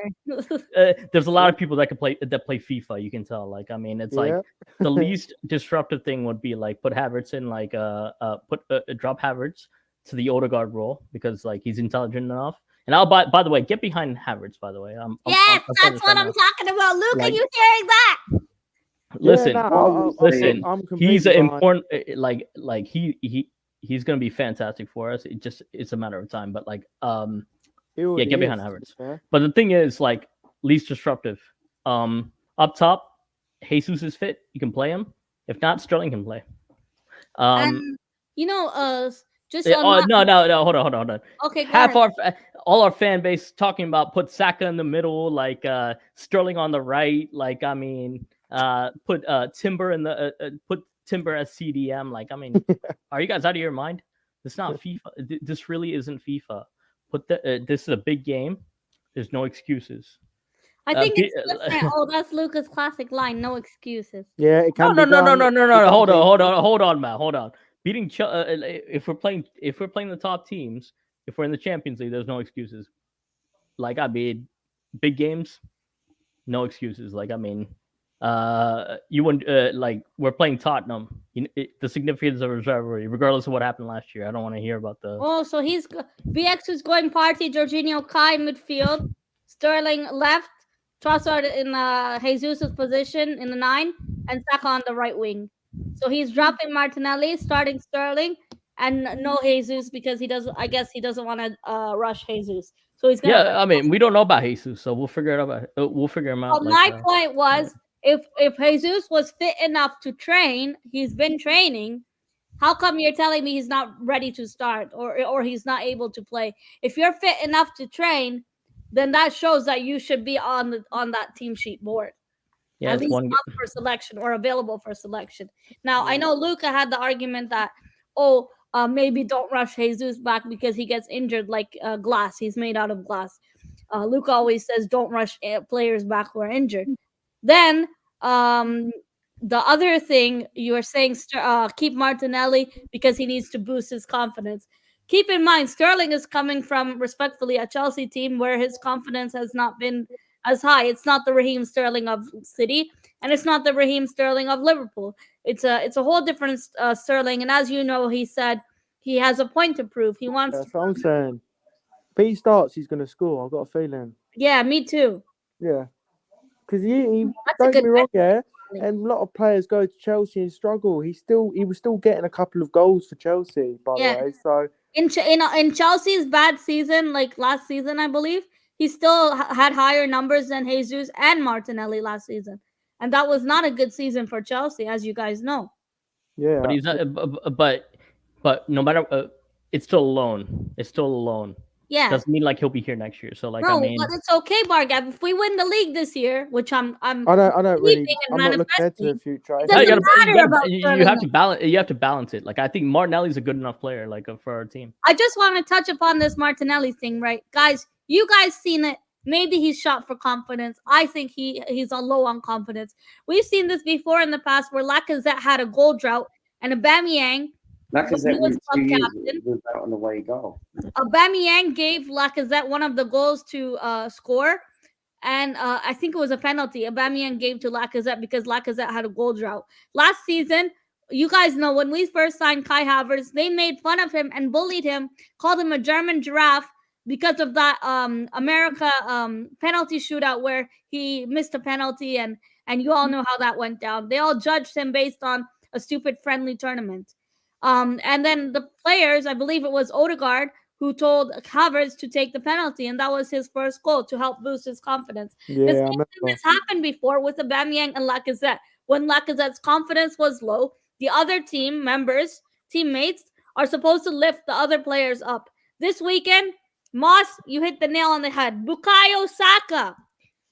Twitter.
There's a lot of people that play FIFA. You can tell. Like, I mean, it's like
Yeah.
the least disruptive thing would be like put Havertz in like drop Havertz to the Odegaard role because like he's intelligent enough. And I'll by the way get behind Havertz. By the way,
Yes,
I'm saying
that's
this
what
right
I'm
now.
talking about. Luke, are
Like-
you hearing that?
Listen,
listen.
he's an important like he's gonna be fantastic for us. It's a matter of time. But like yeah, get behind Havertz. But the thing is, like, least disruptive. Up top, Jesus is fit. You can play him. If not, Sterling can play.
And just
Yeah,
on
no, hold on.
Okay, go
Half
ahead.
all our fan base talking about put Saka in the middle, like Sterling on the right. Like, I mean, put Timber in the put Timber as CDM. Like, I mean, are you guys out of your mind? It's not FIFA. This really isn't FIFA. This is a big game. There's no excuses.
I think it's different. Oh, that's Luca's classic line. No excuses.
Yeah, it can
No.
be done.
Hold on, Matt. Hold on. Beating if we're playing the top teams, if we're in the Champions League, there's no excuses. Like, I mean, big games, no excuses. Like, I mean, you wouldn't like we're playing Tottenham. The significance of rivalry, regardless of what happened last year. I don't want to hear about the.
Oh, so BX is going party. Jorginho, Kai midfield, Sterling left, Trossard in Jesus' position in the 9, and Saka on the right wing. So he's dropping Martinelli, starting Sterling, and no Jesus because he doesn't. I guess he doesn't want to rush Jesus. So he's gonna.
Yeah, I mean, we don't know about Jesus, so we'll figure it out. We'll figure him out.
Well, my point was, if Jesus was fit enough to train, he's been training. How come you're telling me he's not ready to start or he's not able to play? If you're fit enough to train, then that shows that you should be on that team sheet board.
Yeah,
at least up for selection or available for selection. Now, I know Luca had the argument that, maybe don't rush Jesus back because he gets injured like glass. He's made out of glass. Luca always says don't rush players back who are injured. Then the other thing you are saying, keep Martinelli because he needs to boost his confidence. Keep in mind, Sterling is coming from, respectfully, a Chelsea team where his confidence has not been as high. It's not the Raheem Sterling of City, and it's not the Raheem Sterling of Liverpool. It's a whole different Sterling. And as you know, he said he has a point to prove. He wants.
That's what I'm saying. If he starts, he's going to score. I've got a feeling.
Yeah, me too.
Yeah, because he don't get me wrong, yeah. And a lot of players go to Chelsea and struggle. He was still getting a couple of goals for Chelsea, by the way. So
in Chelsea's bad season, like last season, I believe, he still had higher numbers than Jesus and Martinelli last season, and that was not a good season for Chelsea, as you guys know.
Yeah,
but he's not. But no matter, it's still a loan. It's still a loan.
Yeah.
Doesn't mean like he'll be here next year. So like, I
No,
mean,
but it's okay, Bargab. If we win the league this year, which I'm
I don't really.
believing and
I'm not looking ahead to the
manifesting,
future.
it
If
no,
doesn't
we,
matter about
you
Sterling.
have to balance. You have to balance it. Like, I think Martinelli's a good enough player, like for our team.
I just want to touch upon this Martinelli thing, right, guys? You guys seen it. Maybe he's shot for confidence. I think he's a low on confidence. We've seen this before in the past where Lacazette had a goal drought and Aubameyang, when he
Lacazette
was
with
club
2 years
captain,
without an away goal.
Aubameyang gave Lacazette one of the goals to score, and I think it was a penalty Aubameyang gave to Lacazette because Lacazette had a goal drought. Last season, you guys know when we first signed Kai Havertz, they made fun of him and bullied him, called him a German giraffe because of that America penalty shootout where he missed a penalty, and you all know how that went down. They all judged him based on a stupid friendly tournament. And then the players, I believe it was Odegaard, who told Havertz to take the penalty, and that was his first goal to help boost his confidence. The
yeah, I
same thing
remember.
has happened before with Aubameyang and Lacazette. When Lacazette's confidence was low, the other teammates, are supposed to lift the other players up. This weekend, Moss, you hit the nail on the head. Bukayo Saka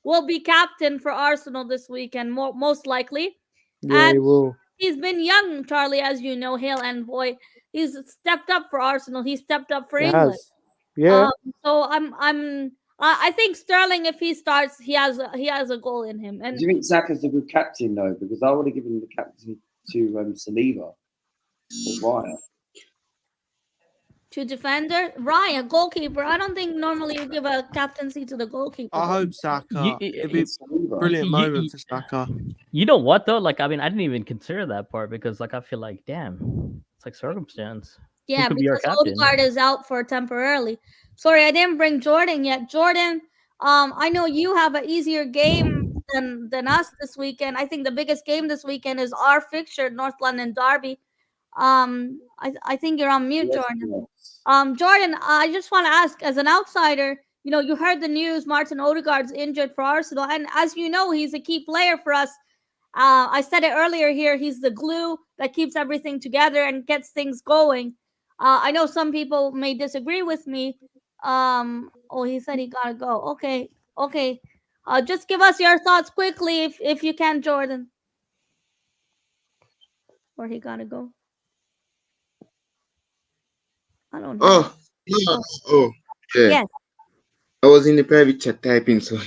will be captain for Arsenal this weekend, most likely.
Yeah,
And
he will.
he's been young, Charlie, as you know, Hale and boy. He's stepped up for Arsenal. He stepped up for
He
England.
has. Yeah,
Um, so I think Sterling, if he starts, he has a goal in him.
Do
And
you think Saka's a good captain though? Because I would have given the captain to Saliba or Raya.
to defender, Ryan, goalkeeper. I don't think normally you give a captaincy to the goalkeeper.
I
though.
hope Saka. It'd be
Saliba.
brilliant
You-
moment
you-
for Saka.
You know what though? Like, I mean, I didn't even consider that part because, like, I feel like, damn, it's like circumstance. Who
Yeah,
could be our
because
captain?
Odegaard is out for temporarily. Sorry, I didn't bring Jordan yet. Jordan, I know you have an easier game than us this weekend. I think the biggest game this weekend is our fixture, North London Derby. I think you're on mute,
Yes,
Jordan.
yes.
Jordan, I just want to ask, as an outsider, you heard the news. Martin Odegaard's injured for Arsenal, and as you know, he's a key player for us. I said it earlier here. He's the glue that keeps everything together and gets things going. I know some people may disagree with me. Oh, he said he gotta go. Okay, okay. Just give us your thoughts quickly, if you can, Jordan. Where he gotta go? I don't know.
Oh, yeah. Oh, yeah.
Yes.
I was in the private chat typing, so I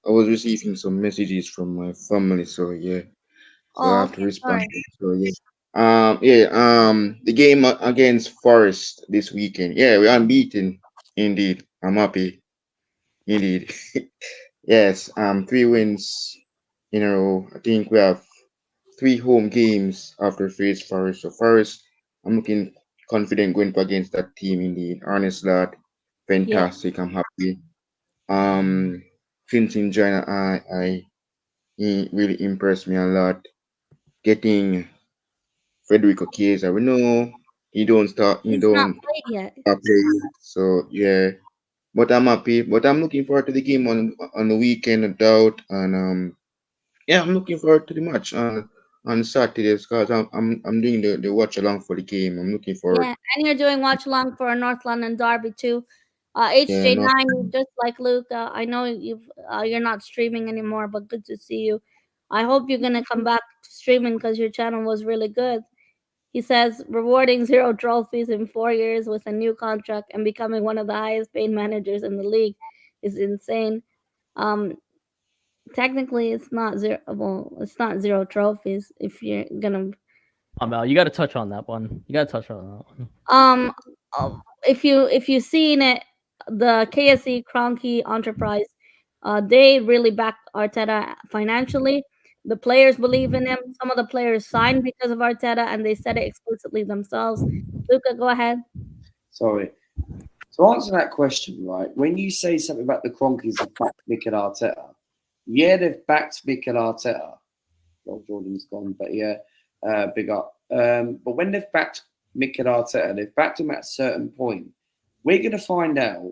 was receiving some messages from my family, so yeah, so I
Oh,
have to
okay. All
respond.
right.
So the game against Forest this weekend. Yeah, we're unbeaten. Indeed, I'm happy. Indeed, yes. 3 wins in a row. I think we have 3 home games after face Forest. So Forest, I'm looking confident going up against that team indeed. Honest lad,
Yeah.
fantastic. I'm happy. Um, Clinton Joyner, he really impressed me a lot. Getting Federico Chiesa, we know he
He's not
don't
played yet.
play. So yeah, but I'm happy. But I'm looking forward to the game on the weekend, no doubt. And yeah, I'm looking forward to the match on Saturdays because I'm doing the watch along for the game. I'm looking forward.
Yeah, and you're doing watch along for a North London derby too.
Yeah, no,
HJ9, just like Luke. I know you're not streaming anymore, but good to see you. I hope you're gonna come back to streaming because your channel was really good. He says rewarding 0 trophies in 4 years with a new contract and becoming one of the highest paid managers in the league is insane. Um, Technically, it's not zero. Well, it's not 0 trophies if you're gonna
Mel, you got to touch on that one. You got to touch on that one.
if you seen it, the KSE Cronky Enterprise, they really back Arteta financially. The players believe in him. Some of the players signed because of Arteta, and they said it explicitly themselves. Luca, go ahead.
Sorry. To answer that question, right, when you say something about the Cronkies have backed Mikel Arteta, yeah, they've backed Mikel Arteta. Well, Jordan's gone, but yeah, big up. But when they've backed Mikel Arteta, they've backed him at a certain point. We're going to find out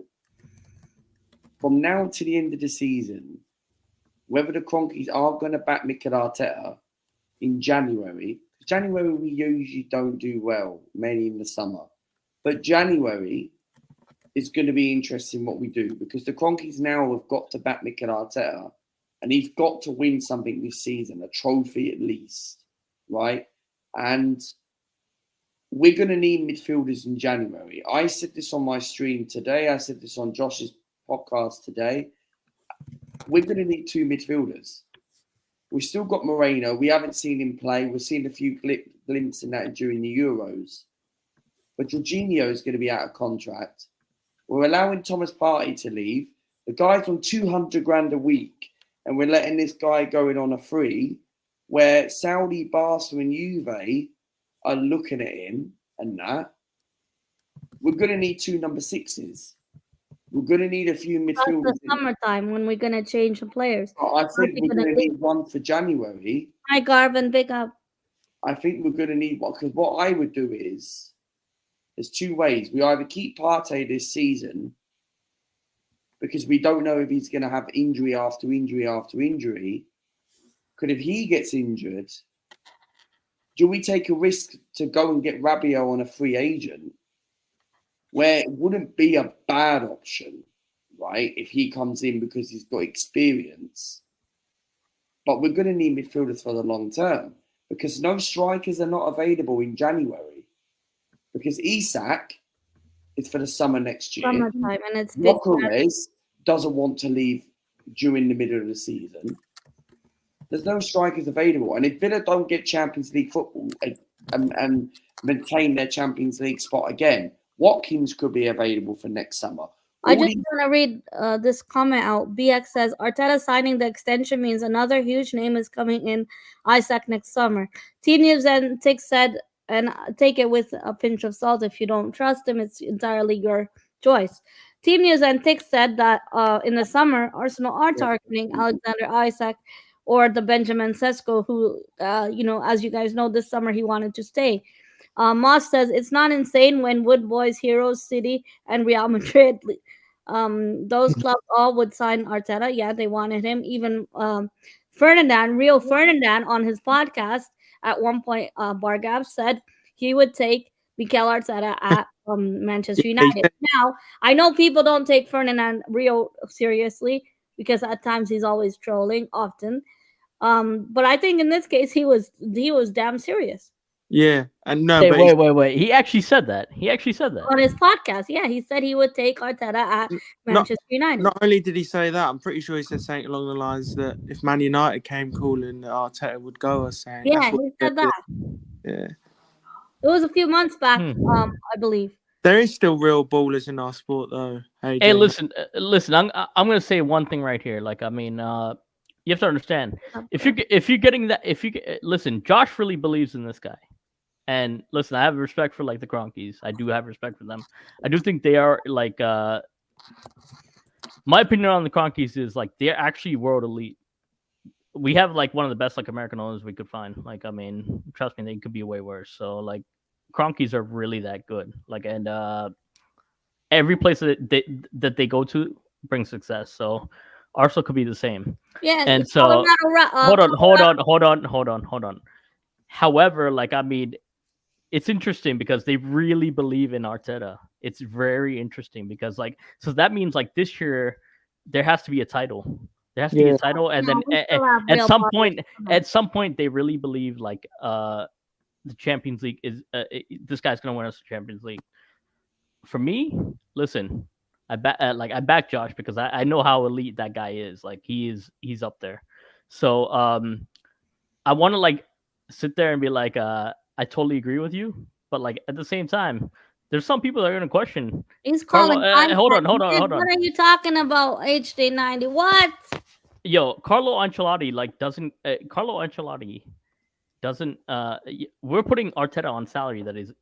from now to the end of the season whether the Cronkies are going to back Mikel Arteta in January. January, we usually don't do well, mainly in the summer. But January is going to be interesting what we do, because the Cronkies now have got to back Mikel Arteta, and he's got to win something this season, a trophy at least, right? And we're going to need midfielders in January. I said this on my stream today. I said this on Josh's podcast today. We're going to need 2 midfielders. We've still got Moreno. We haven't seen him play. We've seen a few glimpses in that during the Euros. But Jorginho is going to be out of contract. We're allowing Thomas Partey to leave. The guy's on 200 grand a week, and we're letting this guy go in on a free, where Saudi, Barca and Juve are looking at him and that. We're going to need 2 number 6s. We're going to need a few midfielders.
It's the summertime when we're going to change the players.
I think we're going to need one for January.
Hi, Garvin, big up.
I think we're going to need one, because what I would do is, there's 2 ways. We either keep Partey this season, because we don't know if he's going to have injury after injury after injury. Because if he gets injured, do we take a risk to go and get Rabiot on a free agent, where it wouldn't be a bad option, right, if he comes in because he's got experience? But we're going to need midfielders for the long term, because no strikers are not available in January, because Isak is for the summer next year.
Summertime, and it's big.
Lockerez doesn't want to leave during the middle of the season. There's no strikers available. And if Villa don't get Champions League football and maintain their Champions League spot again, Watkins could be available for next summer.
I just want to read this comment out. BX says, Arteta signing the extension means another huge name is coming in Isaac next summer. Team News and Tick said, and take it with a pinch of salt. If you don't trust him, it's entirely your choice. Team News and Tick said that in the summer, Arsenal are targeting Alexander Isaac or the Benjamin Sesko, who, as you guys know, this summer he wanted to stay. Moss says, it's not insane when Wood Boys, Heroes, City, and Real Madrid, those clubs all would sign Arteta. Yeah, they wanted him. Even Rio Ferdinand, on his podcast at one point, Bargav said he would take Mikel Arteta at Manchester United. Now, I know people don't take Ferdinand Rio seriously, because at times he's always trolling, often. But I think in this case he was damn serious.
Yeah, and no,
hey, wait. He actually said that.
On his podcast. Yeah, he said he would take Arteta at Manchester United.
Not only did he say that, I'm pretty sure he said something along the lines that if Man United came calling, Arteta would go. Or saying,
yeah, he said that.
Yeah,
it was a few months back, I believe.
There is still real ballers in our sport, though.
Hey, listen. I'm gonna say one thing right here. Like, I mean, you have to understand, if you're getting that, listen, Josh really believes in this guy, and listen, I have respect for like the Cronkies. I do have respect for them. I do think they are like, my opinion on the Cronkies is like they're actually world elite. We have like one of the best like American owners we could find. Like, I mean, trust me, they could be way worse. So like, Cronkies are really that good. Like, and every place that they go to brings success. So Arsenal could be the same.
Yeah.
And so hold on. However, like, I mean, it's interesting because they really believe in Arteta. It's very interesting because like, so that means like this year there has to be a title. There has to be a title, and then at some point they really believe like the Champions League is this guy's gonna win us the Champions League. For me, listen, I back Josh because I know how elite that guy is. Like he's up there. So I want to like sit there and be like, I totally agree with you, but like at the same time, there's some people that are gonna question.
He's calling.
Hold on.
What are you talking about? HD90? What?
Yo, Carlo Ancelotti doesn't. We're putting Arteta on salary that is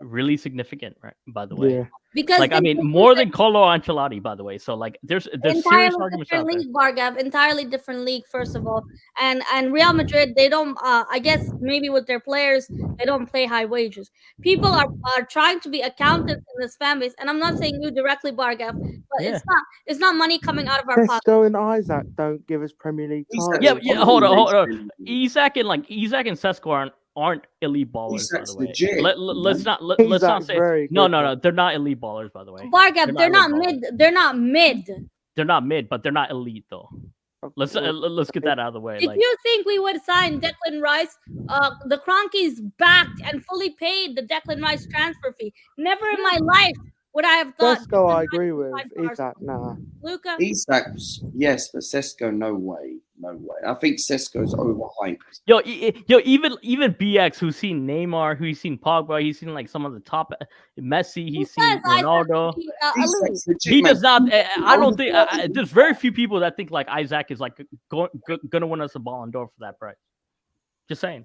really significant, right? By the way,
yeah.
Because
like I mean more than Carlo Ancelotti, by the way. So like there's serious arguments out there.
League, Bargav, entirely different league, first of all, and Real Madrid, they don't. I guess maybe with their players, they don't pay high wages. People are trying to be accountants in this fan base, and I'm not saying you directly, Bargav, but it's not money coming out of our pocket.
Sesko and Isaac don't give us Premier League titles.
Yeah. Hold on. Isaac and Sesko aren't elite ballers, by
Isak's
the way.
legit.
Let's not
Isak's
say
very
no,
good,
no,
though.
no. They're not elite ballers, by the way.
Bargab, they're not
elite
mid. They're not mid.
They're not mid, but they're not elite though. Let's
Well,
get that out of the way.
If
Like,
you think we would sign Declan Rice, the Cronkies backed and fully paid the Declan Rice transfer fee. Never in my life would I have thought.
Sesko, I agree with. Isak, nah.
Luca,
Isak's yes, but Sesko, no way, no way. I think Sesko's overhyped.
yo, even BX, who's seen Neymar, who's seen Pogba, he's seen like some of the top Messi, he's seen Ronaldo.
Isak's legit,
He
man.
does not. I don't think there's very few people that think like Isaac is like gonna win us a Ballon d'Or for that price. Just saying.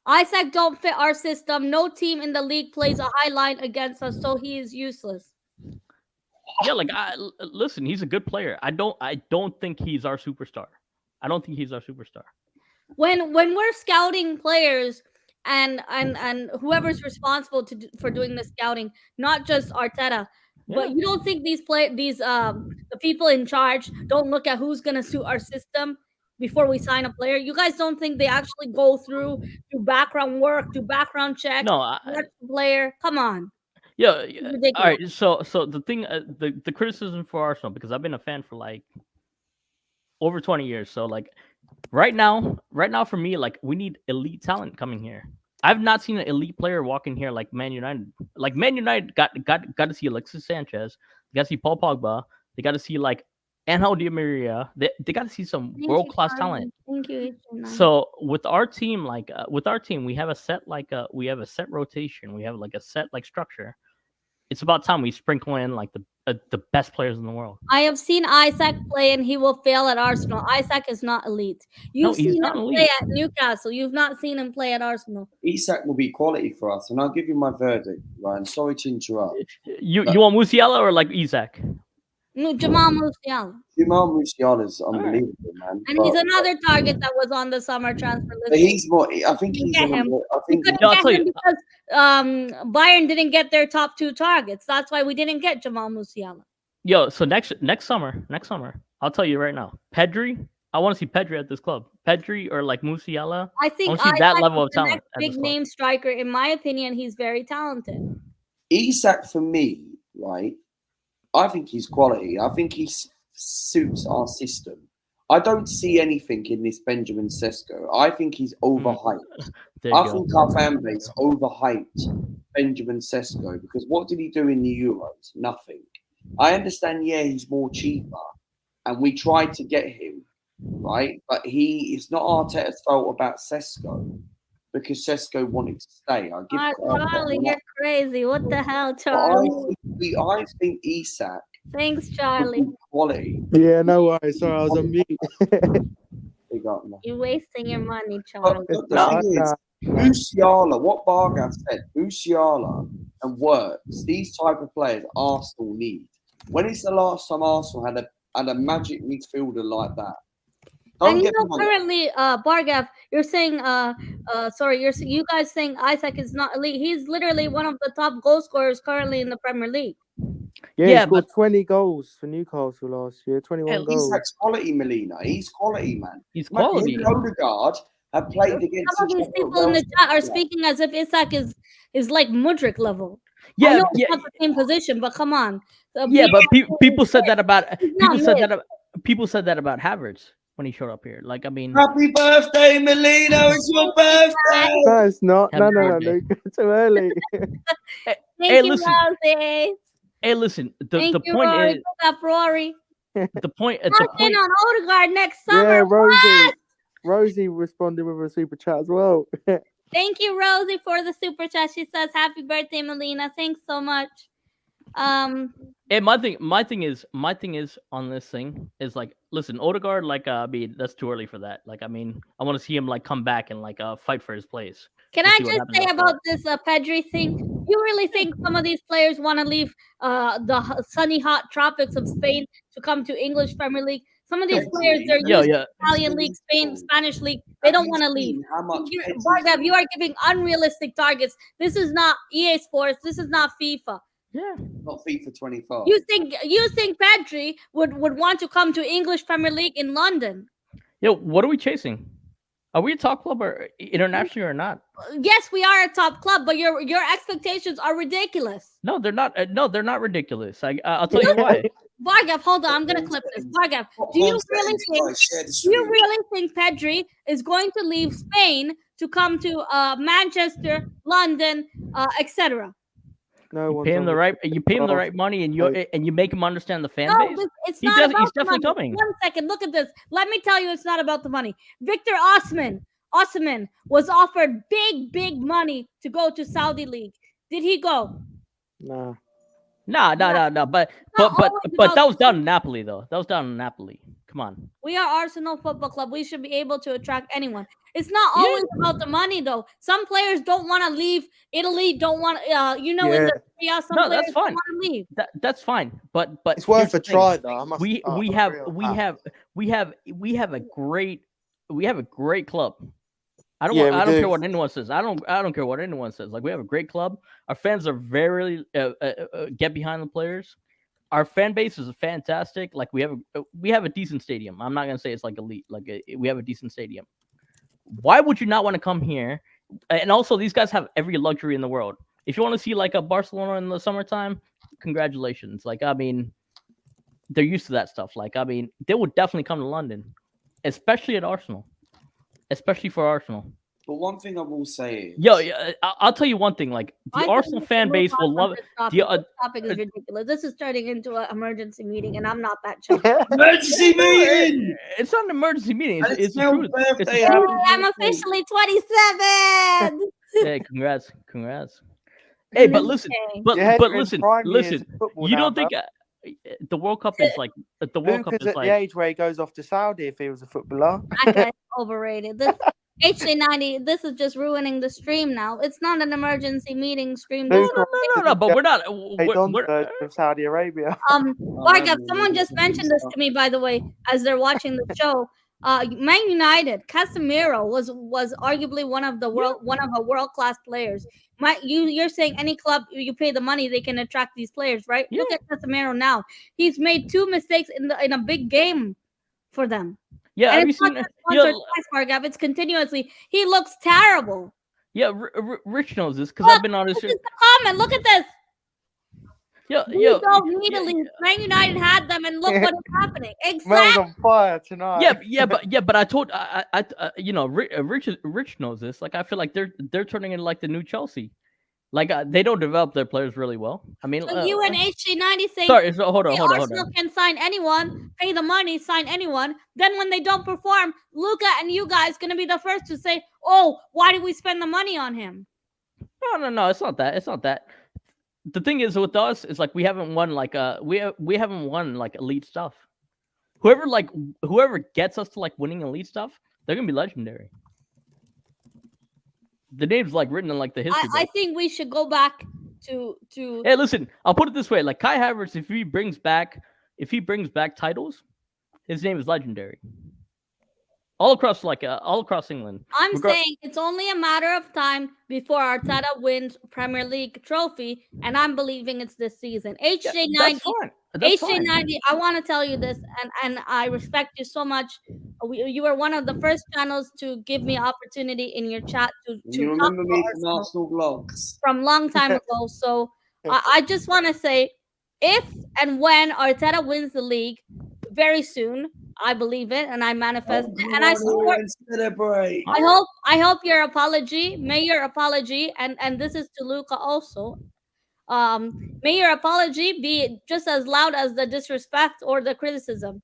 Isaac don't fit our system. No team in the league plays a high line against us, so he is useless.
Yeah, like listen, he's a good player. I don't think he's our superstar. I don't think he's our superstar.
When we're scouting players and whoever's responsible for doing the scouting, not just Arteta, but you don't think the people in charge don't look at who's gonna suit our system before we sign a player? You guys don't think they actually go through background work, do background checks,
No,
watch the player? Come on.
Yeah.
Ridiculous.
All right. So the thing, the criticism for Arsenal, because I've been a fan for like over 20 years. So like right now for me, like we need elite talent coming here. I've not seen an elite player walk in here like Man United. Like Man United got to see Alexis Sanchez. They got to see Paul Pogba. They got to see like Angel Di Maria. They got to see some world class talent.
Thank you.
So with our team, we have a set rotation. We have like a set like structure. It's about time we sprinkle in like the best players in the world.
I have seen Isaac play and he will fail at Arsenal. Isaac is not elite. You've seen him play at Newcastle. You've not seen him play at Arsenal.
Isak will be quality for us, and I'll give you my verdict, Ryan. Sorry to interrupt.
You want Musiala or like Isak?
No, Jamal Musiala.
Jamal Musiala is unbelievable, man.
And he's another target that was on the summer transfer list.
But he's more. I think he's.
Get him.
I think.
Couldn't get him because Bayern didn't get their top two targets. That's why we didn't get Jamal Musiala.
Yo, so next summer, I'll tell you right now, Pedri. I want to see Pedri at this club. Pedri or like Musiala.
I think
want to see that level of
the
talent.
next big name striker, in my opinion, he's very talented.
Isak for me, right? I think he's quality. I think he suits our system. I don't see anything in this Benjamin Sesko. I think he's overhyped. I think our fan base overhyped Benjamin Sesko because what did he do in the Euros? Nothing. I understand, yeah, he's more cheaper, and we tried to get him, right? But it's not Arteta's fault about Sesko because Sesko wanted to stay.
Charlie, you're crazy. What the hell, Charlie?
I think Isak.
Thanks, Charlie.
Quality.
Yeah, no worries. Sorry, I was on mute.
You're wasting your money, Charlie.
But the thing is, Musiala, what Bargav said, Musiala and Wirtz, these type of players Arsenal need. When is the last time Arsenal had a magic midfielder like that?
And currently, Bargav, you're saying, you guys saying Isaac is not elite. He's literally one of the top goal scorers currently in the Premier League.
Yeah, he scored 20 goals for Newcastle last year. 21 goals.
Isak's quality, Melina. He's quality, man.
He's quality.
Odegaard have played against.
Some of these people in the chat are speaking as if Isak is like Mudryk level.
Yeah,
I know it's not the same position, but come on.
Yeah, but people said that about people said that about Havertz when he showed up here. Like, I mean,
happy birthday, Melina! It's your birthday.
No, it's not. No, Luke. Too early.
Thank you, Rosie.
Hey, listen. The point
Rory.
is
Rory.
the point.
On Odegaard next summer.
Yeah, Rosie responded with a super chat as well.
Thank you, Rosie, for the super chat. She says, "Happy birthday, Melina." Thanks so much.
And my thing is on this thing is like, listen, Odegaard, like, I mean, that's too early for that. Like, I mean, I want to see him like come back and like fight for his place.
Can I just say about this Pedri thing? You really think some of these players want to leave the sunny, hot tropics of Spain to come to English Premier League? Some of these players, they're used to Italian league, Spanish league. They don't want to leave. Bargav, you are giving unrealistic targets. This is not EA Sports. This is not FIFA.
Yeah,
not FIFA 25.
You think Pedri would want to come to English Premier League in London?
Yo, what are we chasing? Are we a top club or internationally or not?
Yes, we are a top club, but your expectations are ridiculous.
No, they're not. No, they're not ridiculous. I'll tell you why.
Bargav, hold on, I'm gonna clip this. Bargav, do you really think Pedri is going to leave Spain to come to Manchester, London, etc.?
No
You
one's
pay him
on
the right. You pay him the
Oh,
right money, and you make him understand the fan
No,
base.
it's
He
not
does.
about
He's
the
definitely
money.
coming.
1 second, look at this. Let me tell you, it's not about the money. Victor Osimhen was offered big money to go to Saudi League. Did he go?
Nah.
No. But
Not
but
always
but
about
that was
the
down in Napoli though. That was down in Napoli. Come on.
We are Arsenal Football Club. We should be able to attract anyone. It's not
Yeah.
always about the money, though. Some players don't want to leave Italy. Don't want, in
Yeah.
the Serie A, some
No,
players
that's
don't
fine.
want to leave.
That's fine. But
It's
here's
worth
the
a
thing.
try, though. I must.
We
I'll
we
agree
have
on
we
that.
have we have a great club. I don't
Yeah,
want,
we
I don't
do.
care what anyone says. I don't care what anyone says. Like we have a great club. Our fans are very get behind the players. Our fan base is fantastic. Like we have a decent stadium. I'm not gonna say it's like elite. Like we have a decent stadium. Why would you not want to come here? And also, these guys have every luxury in the world. If you want to see like a Barcelona in the summertime, congratulations. Like I mean, they're used to that stuff. Like I mean, they would definitely come to London, especially at Arsenal, especially for Arsenal.
But one thing I will say is,
Yo, I'll tell you one thing. Like the
I think
Arsenal
we should
fan
move
base will
on
love
from
it.
this topic.
The,
This topic is ridiculous. This is turning into an emergency meeting, and I'm not that chill.
emergency meeting.
It's not an emergency meeting.
And
It's the
Mel's
truth. It's the
birthday.
Hey,
truth.
I'm officially 27.
Hey, congrats. Hey, but listen,
Okay.
but
You're
but
entering
listen,
prime years
listen.
of football
You
now,
don't think the World Cup is like the World Cup
Luca's
is
at the
like
age where he goes off to Saudi if he was a footballer.
That guy's overrated. This HJ90, this is just ruining the stream now. It's not an emergency meeting stream. This
Luca
no. But we're not.
Hey, Don's
We're,
version of Saudi Arabia.
Bargav, someone just mentioned this to me, by the way, as they're watching the show. Man United, Casemiro was arguably one of a world class players. You're saying any club you pay the money they can attract these players, right? Look at Casemiro now. He's made 2 mistakes in a big game for them.
yeah,
And
have you
it's not
seen?
just once or twice, Bargav. It's continuously. He looks terrible.
Yeah, Rich knows this because
Look,
I've been on this.
This is the comment. Look at this. We don't need to leave. Man United had them, and look what is happening.
Mel's
Exactly.
on fire tonight.
But I told Rich knows this. Like I feel like they're turning into like the new Chelsea. Like they don't develop their players really well. I mean,
So you and HJ90 saying
sorry, hold on.
Arsenal can sign anyone, pay the money, sign anyone. Then when they don't perform, Luca and you guys gonna be the first to say, "Oh, why did we spend the money on him?"
No. It's not that. It's not that. The thing is with us is like we haven't won like we haven't won like elite stuff. Whoever gets us to like winning elite stuff, they're gonna be legendary. The name's like written in like the history.
I think we should go back to.
Hey, listen, I'll put it this way: like Kai Havertz, if he brings back titles, his name is legendary. All across England.
I'm saying it's only a matter of time before Arteta wins Premier League trophy, and I'm believing it's this season. HJ90, HJ90. I want to tell you this, and I respect you so much. You were one of the first channels to give me opportunity in your chat to
You
talk
remember
about
me from Arsenal vlogs
from long time ago. So I just want to say, if and when Arteta wins the league very soon, I believe it and I manifest it, and I support.
Celebrate.
I hope your apology, may your apology, and this is to Luca also. May your apology be just as loud as the disrespect or the criticism.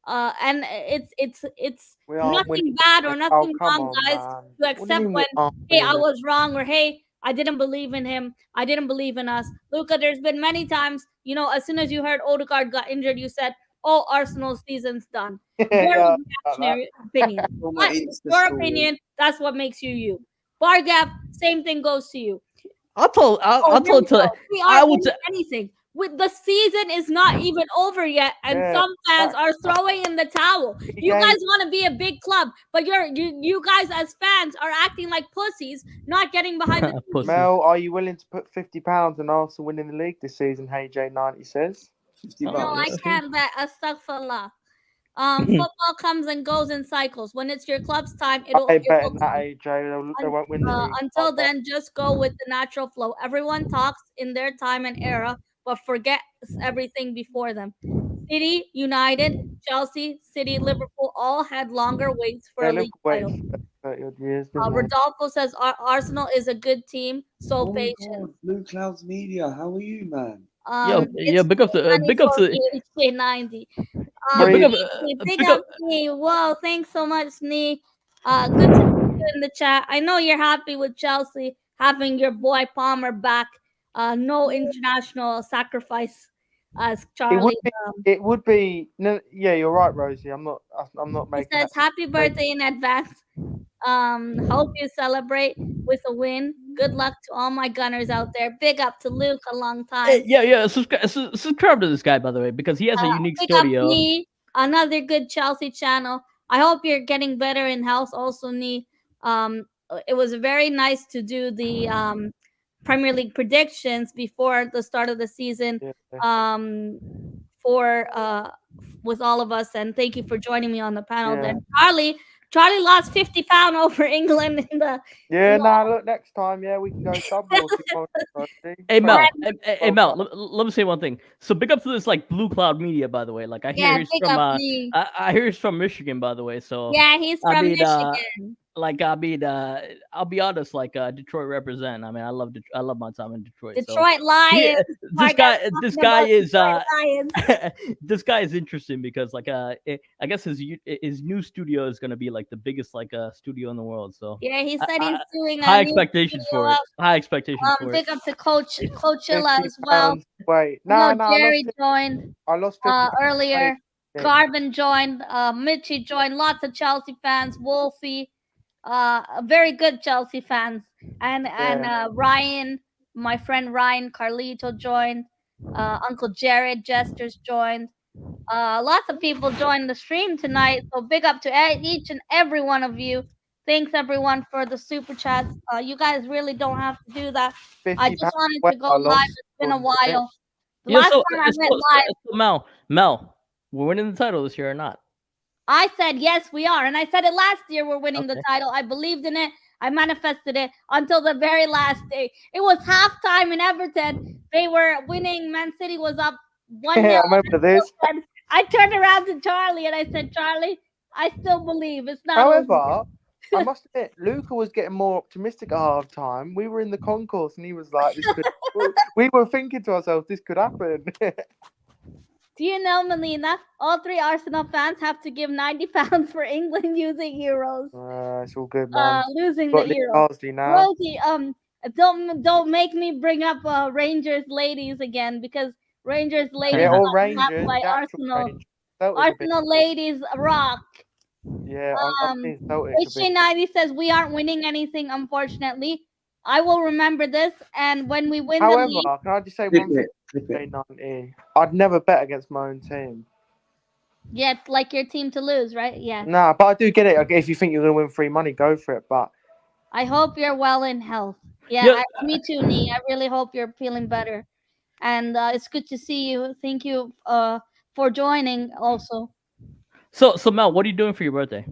And it's nothing bad or nothing wrong, guys, to accept when hey, I was wrong, or hey, I didn't believe in him, I didn't believe in us. Luca, there's been many times, as soon as you heard Odegaard got injured, you said, "Oh, Arsenal's season's done." Very reactionary opinion. But your opinion, that's what makes you you. Bargav, same thing goes to you.
I'll tell
anything. With the season is not even over yet, and some fans are throwing in the towel. You guys want to be a big club, but you guys as fans are acting like pussies, not getting behind the team.
Mel, are you willing to put £50 on Arsenal winning the league this season? HJ90 says.
No, I can't bet. Astaghfirullah. Football comes and goes in cycles. When it's your club's time,
I
it
ain't betting
will
that
come.
AJ. They won't win the league.
Until then, just go with the natural flow. Everyone talks in their time and era, but forgets everything before them. City, United, Chelsea, City, Liverpool all had longer waits for
Yeah,
a league
Liverpool waited
title.
30 odd years, didn't they?
Rodolfo says Arsenal is a good team, so
Oh my
patient.
God, Blue Clouds Media, how are you, man?
Yo, yeah, big up to big up to
HK 90.
yo, big up
Big
big
up
up.
Nee. Whoa, thanks so much, Nee. Good to see you in the chat. I know you're happy with Chelsea having your boy Palmer back. No international sacrifice as
It would
Charlie.
be. It would be. No, yeah, you're right, Rosie. I'm not. I'm not
He
making
says
that.
happy birthday in advance. Hope you celebrate with a win. Good luck to all my Gunners out there. Big up to Luke, a long time.
Yeah. Subscribe to this guy, by the way, because he has a unique
Big up
studio.
Nee, another good Chelsea channel. I hope you're getting better in health. Also, Nee, it was very nice to do the Premier League predictions before the start of the season.
Yeah.
Um, for with all of us, and thank you for joining me on the panel.
Yeah.
Then Charlie lost 50 pounds over England in the.
Yeah. Nah. Look, next time, yeah, we can go double if you want, Rosie.
Hey
Try
Mel,
it.
hey Mel, let me say one thing. So big up to this like Blue Cloud Media, by the way. Like I hear
Yeah,
he's
big
from
up Nee.
I hear he's from Michigan, by the way. So
Yeah, he's
I
from
mean
Michigan.
I'll be honest, like Detroit represent. I mean, I love my time in Detroit. So
Detroit Lions.
this guy is
Lions.
this guy is interesting because like I guess his new studio is gonna be like the biggest like studio in the world. So
Yeah, he said he's doing a
high
new
expectations
studio
for it.
up.
High expectations for it.
Big up to Coach
50
Coachella as well.
pounds. Wait.
No,
Nah. Nah.
Jerry joined
I lost 50 pounds.
earlier.
Yeah.
Garvin joined. Mitchie joined. Lots of Chelsea fans. Wolfie, very good Chelsea fans. And Ryan, my friend Ryan Carlito joined. Uncle Jared Jesters joined. Lots of people joined the stream tonight. So big up to each and every one of you. Thanks everyone for the super chats. You guys really don't have to do that. I
50
just
pounds.
wanted
Well,
to go
I
live.
lost.
It's been a
According to this.
while. The
Yeah,
last
so,
time I
so,
went live,
so Mel, we're winning the title this year or not?
I said yes, we are, and I said it last year. We're winning the
Okay.
title. I believed in it. I manifested it until the very last day. It was halftime in Everton. They were winning. Man City was up 1-0.
Yeah, I remember this.
I turned around to Charlie and I said, Charlie, I still believe it's not over.
However, I must admit, Luca was getting more optimistic at half time. We were in the concourse and he was like, "This could." We were thinking to ourselves, "This could happen."
Do you know, Melina? All three Arsenal fans have to give £90 for England using euros.
It's all good, man.
Losing
Got
the
Lee
euro.
Carsley now.
Rosie, don't make me bring up Rangers ladies again because Rangers ladies
Yeah, or
got slapped
Rangers.
by
the actual
Arsenal.
Rangers. Celtic's a bit.
Arsenal ladies rock.
Yeah, I've seen Celtic's a bit.
HJ90 says we aren't winning anything, unfortunately. I will remember this, and when we win the
However,
league,
can I just say
Clip
one thing?
it, clip it.
J90. I'd never bet against my own team.
yeah, it's like your team to lose, right? Yeah.
Nah, but I do get it. Okay, if you think you're gonna win free money, go for it. But
I hope you're well in health. Yeah,
Yeah.
me too, Nee. I really hope you're feeling better. And it's good to see you. Thank you for joining also.
So Mel, what are you doing for your birthday?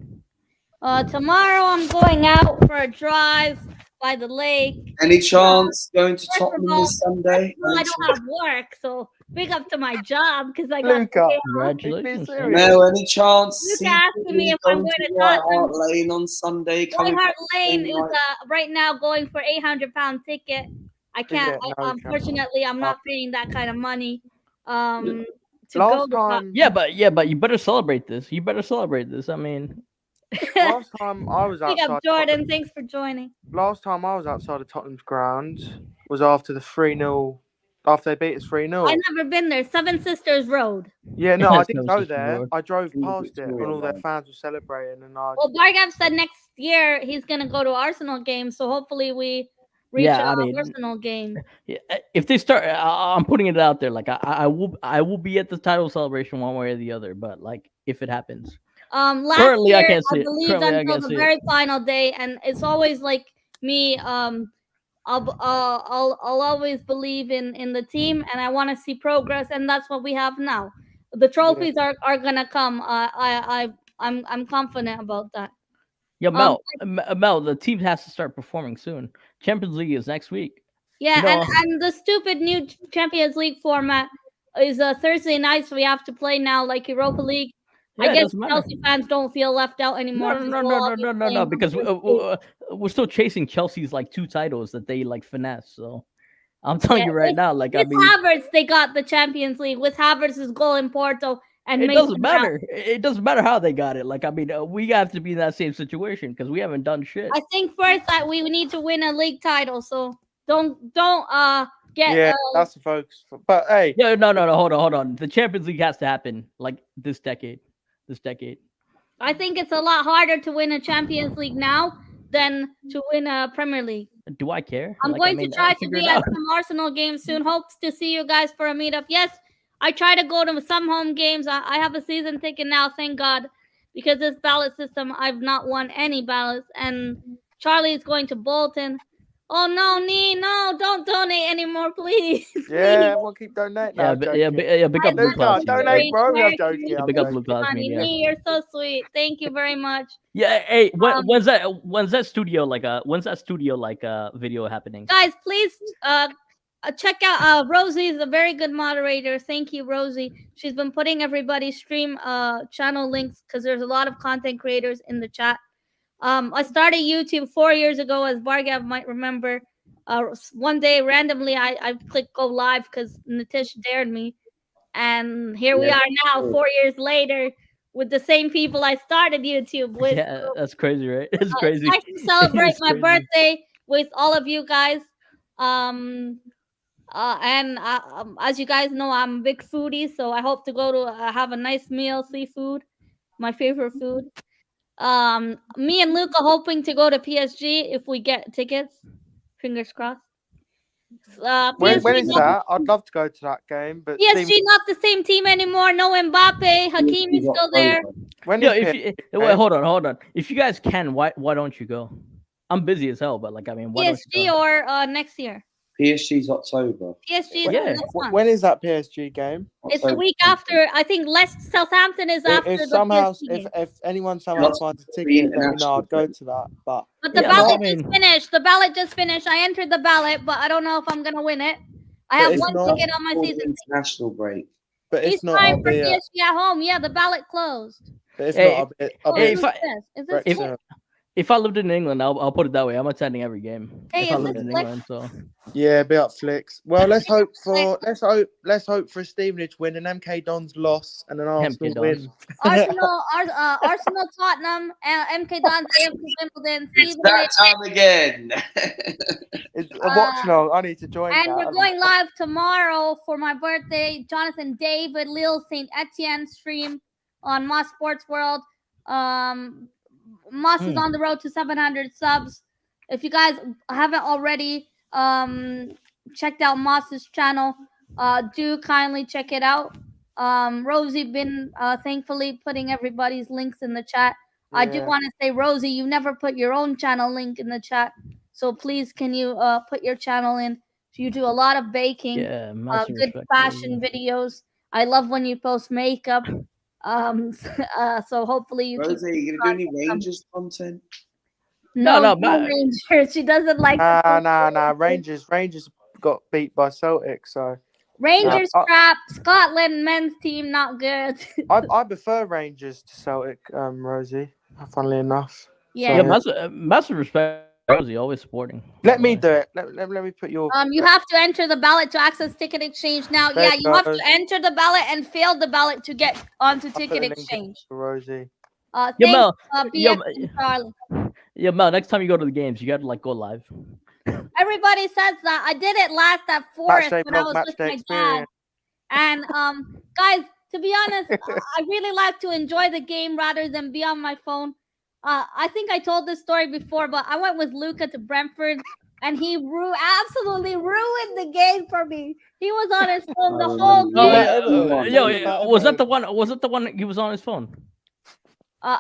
Tomorrow I'm going out for a drive by the lake.
Any chance going to
First of
Tottenham
all-
this Sunday?
Well,
Any
I don't have work, so big up to my job because I got the
Luca,
day off.
Congratulations.
serious?
No, any chance?
Luca asking me if I'm going to
White
Tottenham.
Hart Lane on Sunday.
White
Coming
Hart
back
Lane
same
is
night.
right now going for £800 ticket. I can't.
Yeah, no chance.
Unfortunately, I'm not paying that kind of money. To go
Last
to
time,
Yeah, but you better celebrate this. You better celebrate this. I mean,
last time I was
Big up
outside.
Jordan. Thanks for joining.
Last time I was outside of Tottenham's grounds was after the 3-0. After they beat us 3-0.
I've never been there. Seven Sisters Road.
Yeah, no, I
Yes,
didn't
that
go
was just
there.
road.
I drove
Ooh,
past it,
Victoria,
and all their
man.
fans were celebrating, and I.
Well, Bargav said next year he's gonna go to Arsenal games, so hopefully we reach
Yeah, I mean-
Arsenal game.
yeah, if they start, I'm putting it out there. Like I will be at the title celebration one way or the other. But like if it happens,
Last
Currently, I
year
can't see it.
believed
Currently, I
until
can't
the
see it.
very final day, and it's always like me. I'll always believe in the team, and I want to see progress, and that's what we have now. The trophies are gonna come. I'm confident about that.
Yeah,
Um,
Mel, the team has to start performing soon. Champions League is next week.
yeah,
You know,
and the stupid new Champions League format is Thursday nights. We have to play now like Europa League. I
yeah, it
guess
doesn't matter.
Chelsea fans don't feel left out
No,
anymore
no,
because
no,
we'll
no,
all
no,
be
no, no,
playing
no.
on
Because
PlayStation.
we're still chasing Chelsea's like 2 titles that they like finesse. So I'm
Yeah,
telling you right now, like I
with
mean,
Havertz, they got the Champions League with Havertz's goal in Porto and
it doesn't
Mason Mount.
matter. It doesn't matter how they got it. Like I mean, we have to be in that same situation because we haven't done shit.
I think first that we need to win a league title. So don't get
Yeah, that's the focus. But hey,
Yeah, no. Hold on. The Champions League has to happen like this decade. This decade.
I think it's a lot harder to win a Champions League now than to win a Premier League.
Do I care?
I'm
Like I
going to
mean,
try to
figure
be
it
at
out.
some Arsenal games soon. Hopes to see you guys for a meetup. Yes, I try to go to some home games. I have a season ticket now, thank God, because this ballot system, I've not won any ballots. And Charlie is going to Bolton. Oh no, no, don't donate anymore, please.
yeah,
Please.
everyone keep donating. No,
Yeah,
I'm joking.
big up Blue
Luca,
Class.
donate, bro. I'm joking.
Yeah,
I'm
big up Blue
joking.
Class.
Honey,
Yeah.
Lee, you're so sweet. Thank you very much.
Yeah. Hey,
Um,
when's that studio video happening?
Guys, please check out Rosie is a very good moderator. Thank you, Rosie. She's been putting everybody's stream channel links because there's a lot of content creators in the chat. I started YouTube 4 years ago, as Bargav might remember. One day randomly I clicked go live because Nitish dared me, and here we are now 4 years later with the same people I started YouTube with.
Yeah, that's crazy, right? It's
It's
crazy.
nice to celebrate
It's
my
crazy.
birthday with all of you guys. And as you guys know, I'm a big foodie, so I hope to go to have a nice meal, seafood, my favorite food. Me and Luca hoping to go to PSG if we get tickets. Fingers crossed.
When
PSG,
is that? I'd love to go to that game, but
PSG not the same team anymore. No Mbappe. Hakimi's still there.
when
Yo,
is
if
it?
you, wait, hold on. If you guys can, why don't you go? I'm busy as hell, but like I mean, why don't you
PSG
go?
or next year.
PSG's October.
PSG is
Yeah.
next month.
When is that PSG game?
It's the
October.
week after. I think Southampton is after
If
the
somehow,
PSG game.
if anyone somehow finds a ticket, let me know. I'd go to that. But
But the
Yeah,
ballot
no, I
just
mean-
finished. The ballot just finished. I entered the ballot, but I don't know if I'm gonna win it. I
But
have
it's
one
not-
ticket on my
Before the
season.
international break.
but
It's
it's not.
time
I'll
for
be.
PSG at home. Yeah, the ballot closed.
But it's
Hey,
not. I'll
Oh,
be.
hey,
is
if
this
I-
this? Is this
Wrexham.
this?
If I lived in England, I'll put it that way. I'm attending every game.
Hey,
if I
is
lived
this
in
Flick?
England, so
Yeah, be up flicks. Well, let's hope for a Stevenage win, an MK Dons loss, and an Arsenal
Dons.
win.
Arsenal, Tottenham, MK Dons, AFC Wimbledon,
It's
Stevenage.
that time again.
Watch now. I need to join
And
that.
we're going live tomorrow for my birthday. Jonathan David, Lille St. Etienne stream on Moss Sports World. Moss is on the road to 700 subs. If you guys haven't already checked out Moss's channel, do kindly check it out. Rosie been thankfully putting everybody's links in the chat. I do
Yeah.
want to say, Rosie, you never put your own channel link in the chat. So please, can you put your channel in? You do a lot of baking,
yeah, massive
good
respect.
fashion videos. I love when you post makeup. So hopefully you keep.
Rosie, are you going to do any Rangers content?
No,
but-
Rangers. She doesn't like.
Nah. Rangers got beat by Celtic, so
Rangers
Nah,
crap. Scotland men's team not good.
I prefer Rangers to Celtic. Rosie, funnily enough.
Yeah.
Yeah, massive respect. Rosie, always supporting.
Let me do it. Let me put your.
You have to enter the ballot to access Ticket Exchange now.
There
Yeah,
it
you have to
goes.
enter the ballot and fail the ballot to get onto
I'll put
Ticket
the link in
Exchange.
for Rosie.
Yeah,
Thanks,
Mel.
BF and Charlie.
Yeah, Mel. Next time you go to the games, you got to like go live.
Everybody says that. I did it last at Forest
Matchday
when I
blog,
was with
matchday
my dad.
experience.
And guys, to be honest, I really like to enjoy the game rather than be on my phone. I think I told this story before, but I went with Luca to Brentford, and he absolutely ruined the game for me. He was on his phone the whole
Oh,
game.
was that the one? Was it the one he was on his phone?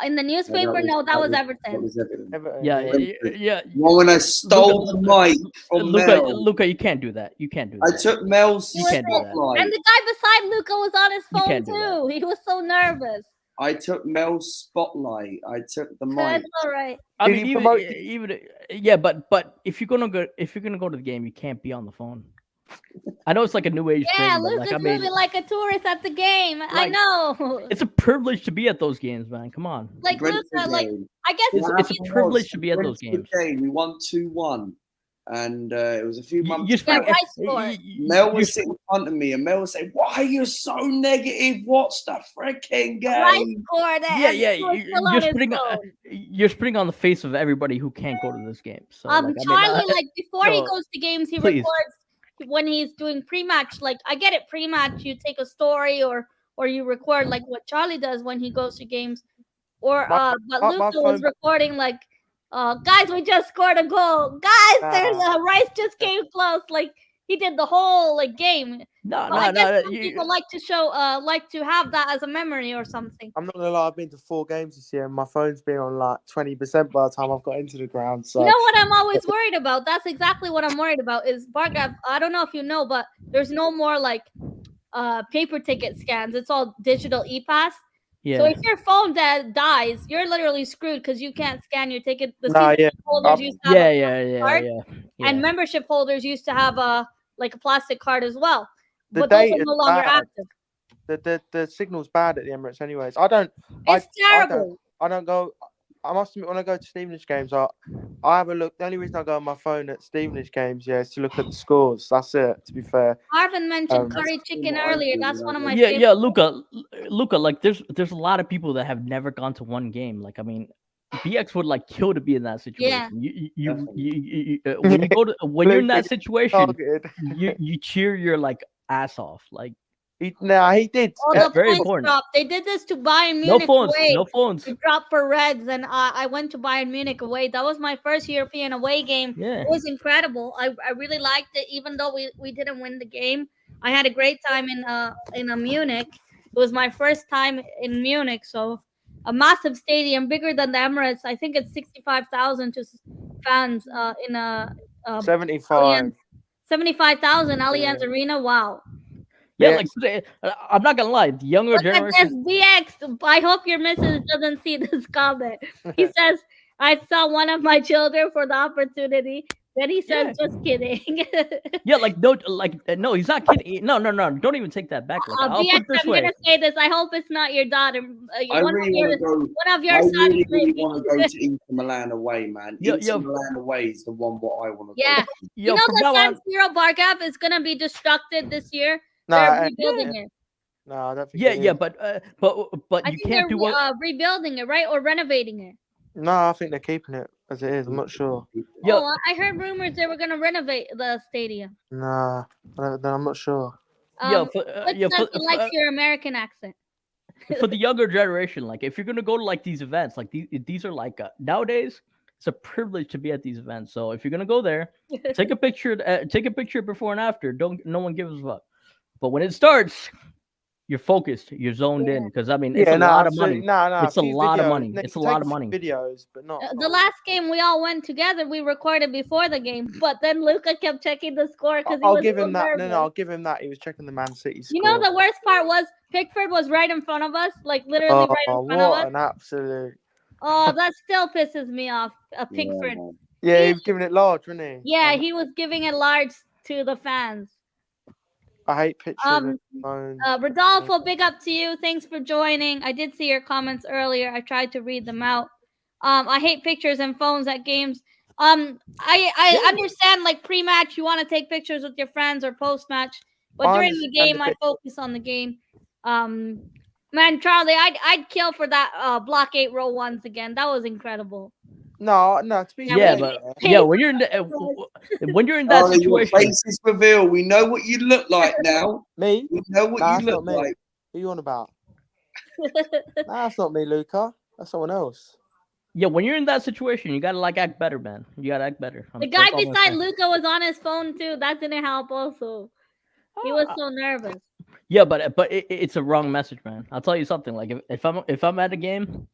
In the newspaper, no, that was Everton.
Everton,
Yeah.
Well, when I stole the mic from Mel,
Luca, you can't do that. You can't do
I
that.
took Mel's
You can't do that.
spotlight.
And the guy beside Luca was on his
You
phone
can't do
too. He was so nervous.
I took Mel's spotlight. I took the mic.
That's all right.
I
Did
mean,
he
even,
promote-
even yeah, but if you're gonna go to the game, you can't be on the phone. I know it's like a new age
Yeah,
thing, but
Luca's
like I mean,
moving like a tourist at the game. I
Like,
know.
it's a privilege to be at those games, man. Come on.
Like
Brentford
Luca, like
game.
I guess
It's
What
a
happened
privilege
was,
to be at those
Brentford
games.
game, we won 2-1, and it was a few
You,
months.
you spring,
Rice scored.
Mel was sitting in front of me, and Mel was saying, "Why are you so negative? What's the freaking
Rice
game?"
scored it.
yeah,
and
yeah.
he was still on his phone.
You're spitting on the face of everybody who can't go to this game. So, like, I mean,
Charlie, like before he
no,
goes to games, he
please.
records when he's doing pre-match. Like I get it, pre-match, you take a story or you record like what Charlie does when he goes to games. Or
My-
but
my
Luca was
phone-
recording like, guys, we just scored a goal. Guys, there's Rice just came close. Like he did the whole like game. But I guess some people like to show, like to have that as a memory or something.
I'm not gonna lie, I've been to 4 games this year, and my phone's been on like 20% by the time I've got into the ground. So
You know what I'm always worried about? That's exactly what I'm worried about. Is Bargav? I don't know if you know, but there's no more like paper ticket scans. It's all digital e-pass.
Yeah.
So if your phone dies, you're literally screwed because you can't scan your ticket. The
Nah,
season
yeah.
holders used to have
Yeah.
card, and membership holders used to have a plastic card as well.
The
But those
data's
are no longer
bad.
active.
The signal's bad at the Emirates, anyways.
It's terrible.
I don't go. I must admit, when I go to Stevenage games, I have a look. The only reason I go on my phone at Stevenage games, is to look at the scores. That's it. To be fair,
Marvin mentioned curry chicken earlier. That's one of my favorites.
Yeah, Luca. Like, there's a lot of people that have never gone to one game. Like, I mean, BX would like kill to be in that situation.
Yeah.
When you go to when you're in that situation,
targeted.
you cheer your like ass off. Like,
He did.
Oh,
That's
the
very
points
important.
drop. They did this to Bayern
no
Munich
phones,
away.
no phones.
It dropped for Reds, and I went to Bayern Munich away. That was my first European away game.
Yeah.
It was incredible. I really liked it, even though we didn't win the game. I had a great time in Munich. It was my first time in Munich, so a massive stadium, bigger than the Emirates. I think it's 65,000 fans in a
75.
75,000 Allianz Arena. Wow.
Yeah,
Yeah.
like today, I'm not gonna lie, the younger
Look at this,
generation.
BX. I hope your missus doesn't see this comment. He says, I saw one of my children for the opportunity. Then he says, just kidding.
Yeah, no, he's not kidding. No, don't even take that back. Like, I'll
BX,
put it this
I'm
way.
going to say this. I hope it's not your daughter.
I
One
really want to go.
one of your
I
sons,
really
maybe.
want to go to Inter Milan away, man.
Yo,
Inter
yo.
Milan away is the one what I want to
Yeah.
go to.
Yo,
You know
from
the
now
San
on,
Siro Bargav is going to be destructed this year.
Nah,
They're rebuilding it.
No, I don't think.
yeah,
it is.
but
I
you
think
can't
they're
do what.
rebuilding it, right? Or renovating it.
No, I think they're keeping it as it is. I'm not sure.
Yo,
Oh, I heard rumors they were going to renovate the stadium.
Nah, I'm not sure.
Yo,
He likes your American accent.
for the younger generation, like if you're gonna go to like these events, like these are like nowadays, it's a privilege to be at these events. So if you're gonna go there, take a picture before and after. No one gives a fuck. But when it starts, you're focused, you're zoned in, because I mean, it's a lot of money. It's a lot of money. It's a lot of money.
Videos, but not.
The last game we all went together, we recorded before the game, but then Luca kept checking the score because
I'll give him that. No, I'll give him that. He was checking the Man City score.
You know, the worst part was Pickford was right in front of us, like literally right in front of us.
What an absolute!
Oh, that still pisses me off. Pickford.
Yeah, he was giving it large, wasn't he?
Yeah, he was giving it large to the fans.
I hate pictures.
Rodolfo, big up to you. Thanks for joining. I did see your comments earlier. I tried to read them out. I hate pictures and phones at games. I understand, like pre-match, you want to take pictures with your friends or post-match, but during the game, I focus on the game. Man, Charlie, I'd kill for that block 8 row once again. That was incredible.
No. To be
when you're in that situation,
your face is revealed. We know what you look like now.
Me?
We know what you look like.
Who you on about? That's not me, Luca. That's someone else.
Yeah, when you're in that situation, you gotta like act better, man. You gotta act better.
The guy beside Luca was on his phone too. That didn't help. Also, he was so nervous.
Yeah, but it's a wrong message, man. I'll tell you something. Like if I'm at a game,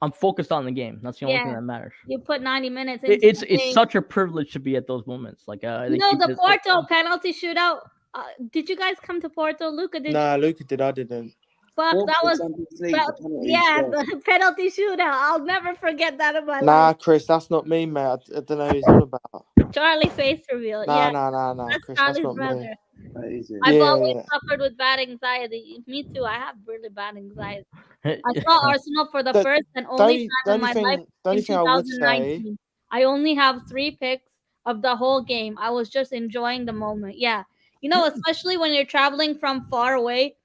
I'm focused on the game. That's the only thing
Yeah.
that matters.
You put 90 minutes into
It's such a privilege to be at those moments. Like
you know the Porto penalty shootout. Did you guys come to Porto, Luca? Did
Nah, Luca did. I didn't.
fuck
Fourth
that
for
was
Champions League, the penalties,
yeah, the penalty shootout. I'll never forget that in my
Nah,
life.
Chris, that's not me, mate. I don't know who he's on about.
Charlie face reveal.
Nah,
yeah,
nah,
that's
Chris, that's
Charlie's
not me.
brother.
That is it.
I've
Yeah,
always
yeah.
suffered with bad anxiety. Me too. I have really bad anxiety. I
Yeah.
saw Arsenal for the
The-
first and
The
only
only,
time in my life
the only
in
thing I would say,
2019. I only have 3 picks of the whole game. I was just enjoying the moment. Yeah. You know, especially when you're traveling from far away,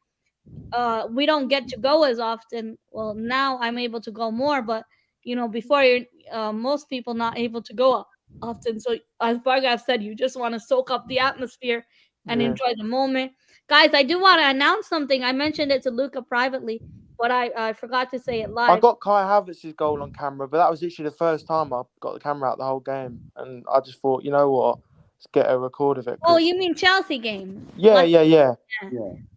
we don't get to go as often. Well, now I'm able to go more, but you know, before you're most people not able to go often. So as Bargav said, you just want to soak up the atmosphere and
yeah.
enjoy the moment. Guys, I do want to announce something. I mentioned it to Luca privately, but I forgot to say it
I
live.
got Kai Havertz's goal on camera, but that was literally the first time I got the camera out the whole game, and I just thought, you know what, let's get a record of it.
Oh,
'cause-
you mean Chelsea game?
yeah,
Like,
yeah.
Yeah.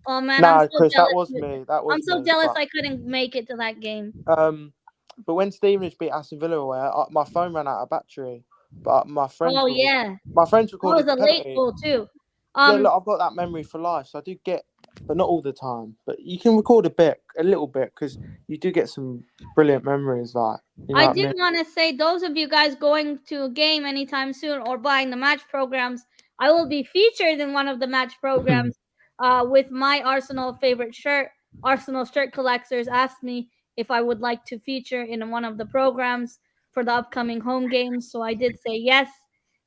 oh man,
Nah,
I'm so
Chris,
jealous.
that was me. That was
I'm so
me.
jealous
But,
I couldn't make it to that game.
but when Stevenage beat Aston Villa away, my phone ran out of battery. But my friends,
Oh yeah,
my friends
that
recorded
was a
the
late
penalty.
goal too.
Yeah, look, I've got that memory for life, so I do get, but not all the time. But you can record a little bit, because you do get some brilliant memories. Like, you know
I
what I
did
mean?
want to say, those of you guys going to a game anytime soon or buying the match programs, I will be featured in one of the match programs with my Arsenal favorite shirt. Arsenal shirt collectors asked me if I would like to feature in one of the programs for the upcoming home games. So I did say yes.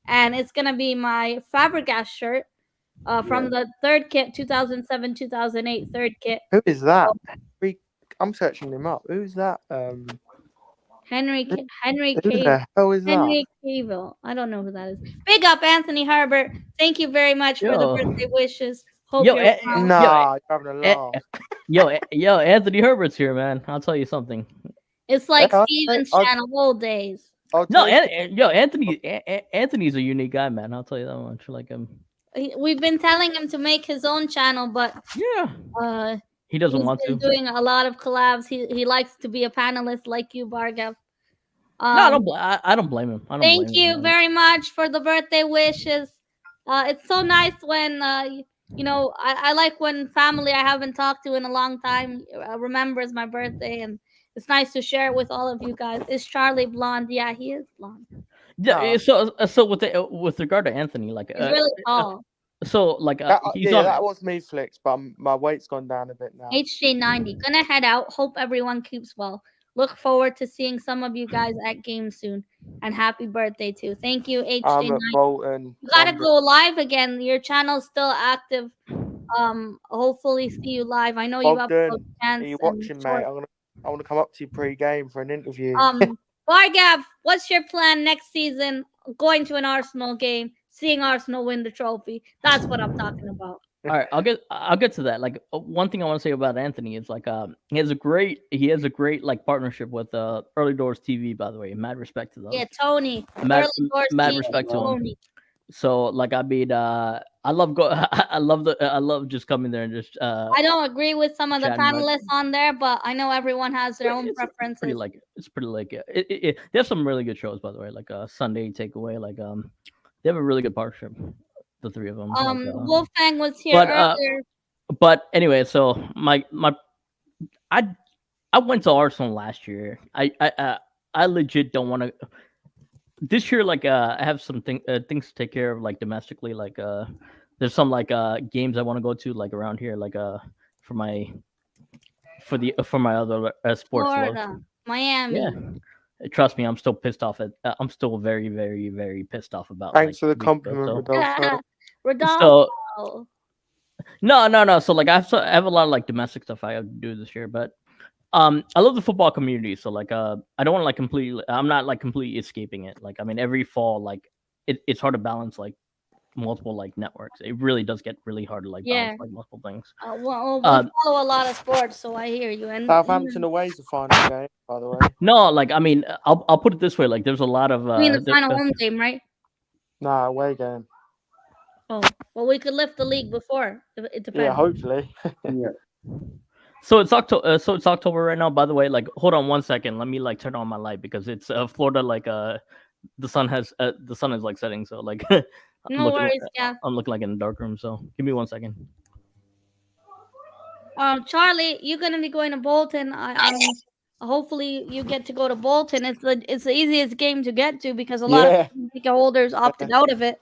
And it's going to be my Fabregas shirt from the third kit, 2007-2008 third kit.
Who is that? I'm searching him up. Who's that?
Henry
Who
Cavill.
the hell is that?
Henry Cavill. I don't know who that is. Big up, Anthony Herbert. Thank you very much for the
Yo.
birthday wishes. Hope
Yo,
you're well.
Nah, you're having a laugh.
Yo, Anthony Herbert's here, man. I'll tell you something.
It's like
I'll
Steven's
take-
channel old days.
No,
take-
Anthony's a unique guy, man. I'll tell you that much. Like
We've been telling him to make his own channel, but
yeah, he doesn't
he's
want
been
to.
doing a lot of collabs. He likes to be a panelist like you, Bargav.
No, I don't blame him. I don't
Thank
blame
you
him, man.
very much for the birthday wishes. It's so nice when you know, I like when family I haven't talked to in a long time remembers my birthday, and it's nice to share it with all of you guys. Is Charlie blonde? Yeah, he is blonde.
Yeah, so with regard to Anthony, like
He's really tall.
so like he's
yeah,
on.
that was me, Flicks, but my weight's gone down a bit now.
HJ90. Gonna head out. Hope everyone keeps well. Look forward to seeing some of you guys at games soon. And happy birthday too. Thank you,
I'm
HJ90.
at Bolton.
You gotta go live again. Your channel's still active. Hopefully see you live. I know you upload
Bogdan, are
chants
you
and
watching, mate?
shorts.
I want to come up to you pre-game for an interview.
Bargav, what's your plan next season? Going to an Arsenal game, seeing Arsenal win the trophy. That's what I'm talking about.
All right, I'll get to that. Like one thing I want to say about Anthony is like he has a great like partnership with Early Doors TV. By the way, mad respect to those.
Yeah, Tony.
Mad
TV,
respect to him.
Tony.
So like I mean, I love just coming there and just.
I don't agree with some of the
chatting about-
panelists on there, but I know everyone has their own preferences.
It's pretty like they have some really good shows, by the way, like Sunday Takeaway. Like they have a really good partnership, the three of them.
Wolfgang was here earlier.
But anyway, so I went to Arsenal last year. I legit don't want to. This year, like I have some things to take care of, like domestically. Like there's some like games I want to go to, like around here, like for my other sports.
Florida, Miami.
Yeah. Trust me, I'm still pissed off I'm still very, very, very pissed off about.
Thanks for the
Rico,
compliment, Rodolfo.
Rodolfo.
So, no. So like I have a lot of like domestic stuff I have to do this year, but I love the football community. So like I don't want to like completely. I'm not like completely escaping it. Like I mean, every fall like it's hard to balance like multiple like networks. It really does get really hard to like balance like multiple things.
We follow a lot of sports, so I hear you. And
Southampton away is the final game, by the way.
No, like I mean, I'll put it this way. Like there's a lot of.
I mean the final home game, right?
Nah, away game.
Oh, well, we could lift the league before. It depends.
Yeah, hopefully.
Yeah.
So it's October. So it's October right now. By the way, like, hold on 1 second. Let me like turn on my light because it's Florida. Like, the sun is like setting. So like,
No worries, yeah.
I'm looking like in a dark room. So give me 1 second.
Charlie, you're gonna be going to Bolton. Hopefully you get to go to Bolton. It's the easiest game to get to because a lot of
Yeah.
ticket holders opted out of it.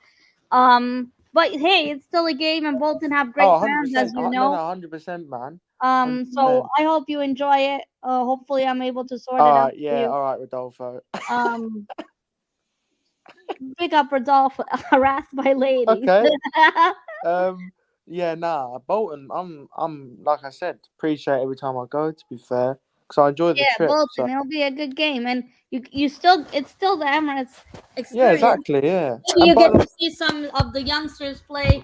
But hey, it's still a game, and Bolton have great
Oh,
fans, as
100%.
you
No, no,
know.
100%, man.
So
100%.
I hope you enjoy it. Hopefully I'm able to sort it
All
out
right,
for
yeah,
you.
all right, Rodolfo.
Um, Pick up Rodolfo, harassed by ladies.
Okay. Yeah, nah, Bolton. I'm like I said, appreciate every time I go. To be fair, because I enjoy the
Yeah,
trip. So
Bolton. It'll be a good game, and you still it's still the Emirates
yeah,
experience.
exactly, yeah.
Maybe
And
you
by
get
the
to see some of the youngsters play.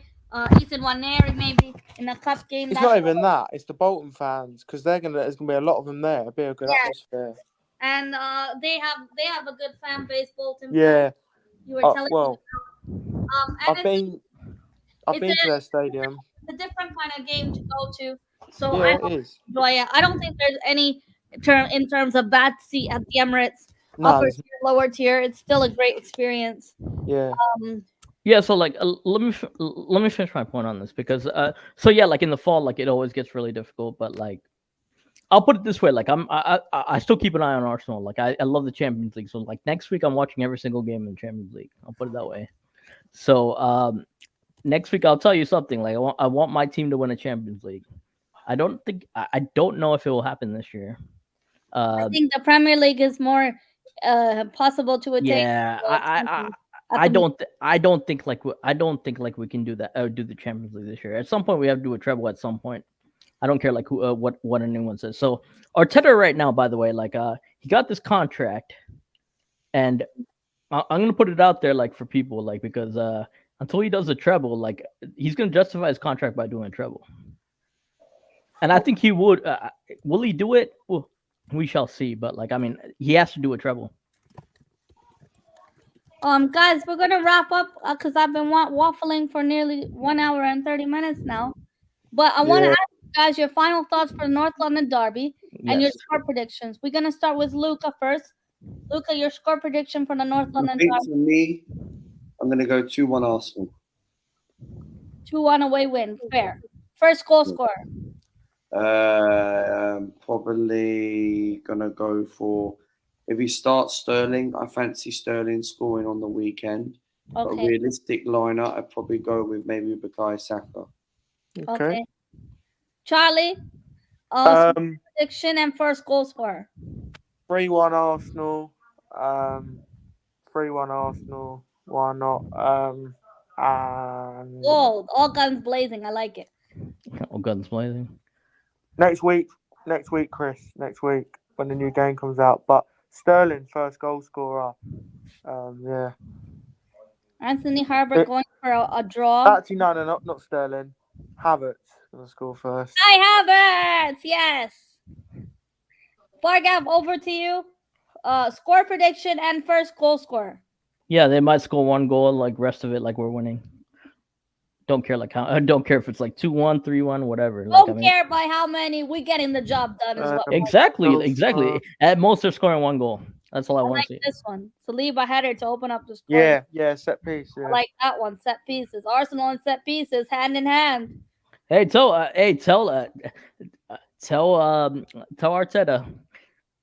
Ethan Waneri maybe in a cup game.
it's
That's
not even that. It's the Bolton fans because there's gonna be a lot of them there. It'll be a good
yeah,
atmosphere.
and they have a good fan base. Bolton fans.
Yeah.
You were telling me.
Well,
And
I've been
it's
to their stadium.
a different kind of game to go to. So I
Yeah,
hope
it is.
you enjoy it. I don't think there's any in terms of bad seat at the Emirates,
No,
upper tier, lower tier. It's still a great experience.
yeah.
Yeah, so like let me finish my point on this because so yeah, like in the fall, like it always gets really difficult, but like I'll put it this way, like I still keep an eye on Arsenal. Like I love the Champions League, so like next week I'm watching every single game in the Champions League. I'll put it that way. So next week I'll tell you something. Like I want my team to win a Champions League. I don't know if it will happen this year.
I think the Premier League is more possible to attain.
Yeah,
At
I
the moment.
don't think like I don't think like we can do that. Do the Champions League this year. At some point, we have to do a treble. At some point, I don't care like who what anyone says. So Arteta right now, by the way, like he got this contract, and I'm gonna put it out there like for people like because until he does a treble, like he's gonna justify his contract by doing a treble, and I think he would. Will he do it? Well, we shall see. But like I mean, he has to do a treble.
Guys, we're gonna wrap up because I've been waffling for nearly 1 hour and 30 minutes now. But I want to
Yeah.
ask you guys your final thoughts for the North London Derby and your
Yes.
score predictions. We're gonna start with Luca first. Luca, your score prediction for the North
I
London
think
Derby.
for me, I'm going to go 2-1 Arsenal.
2-1 away win. Fair. First goal scorer.
Probably going to go for, if he starts Sterling, I fancy Sterling scoring on the weekend. But
Okay.
realistic lineup, I'd probably go with maybe Bukayo Saka.
Okay. Charlie, score
Um,
prediction and first goal scorer.
3-1 Arsenal. 3-1 Arsenal. Why not? And
Gold. All guns blazing. I like it.
Oh, guns blazing.
next week, Chris. Next week when the new game comes out. But Sterling first goal scorer. Yeah.
Anthony Harbour going for a draw.
Actually, no, not Sterling. Havertz gonna score first.
Kai Havertz. Yes. Bargav, over to you. Score prediction and first goal scorer.
Yeah, they might score one goal, like rest of it, like we're winning. Don't care like how. I don't care if it's like 2-1, 3-1, whatever. Like,
Don't care by how many. We getting the job done is what.
Exactly. At most, they're scoring one goal. That's all I
I
want
like
to see.
this one. Saliba header to open up the score.
Yeah, set piece.
I
Yeah.
like that one. Set pieces. Arsenal and set pieces, hand in hand.
Hey, tell Arteta.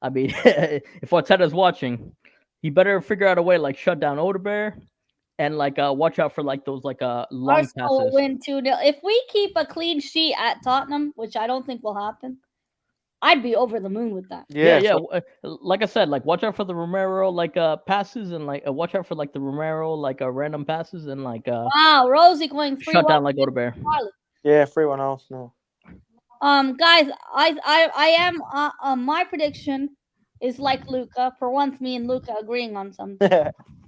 I mean, if Arteta's watching, he better figure out a way like shut down Odebear and like watch out for like those like long
Arsenal will
passes.
win 2-0. If we keep a clean sheet at Tottenham, which I don't think will happen, I'd be over the moon with that.
Yeah.
So,
Like I said, like watch out for the Romero like passes and like watch out for like the Romero like random passes and like
Wow, Rosie going 3-1.
shut down like Odebear.
yeah, 3-1 Arsenal.
Guys, I am my prediction is like Luca. For once, me and Luca agreeing on something.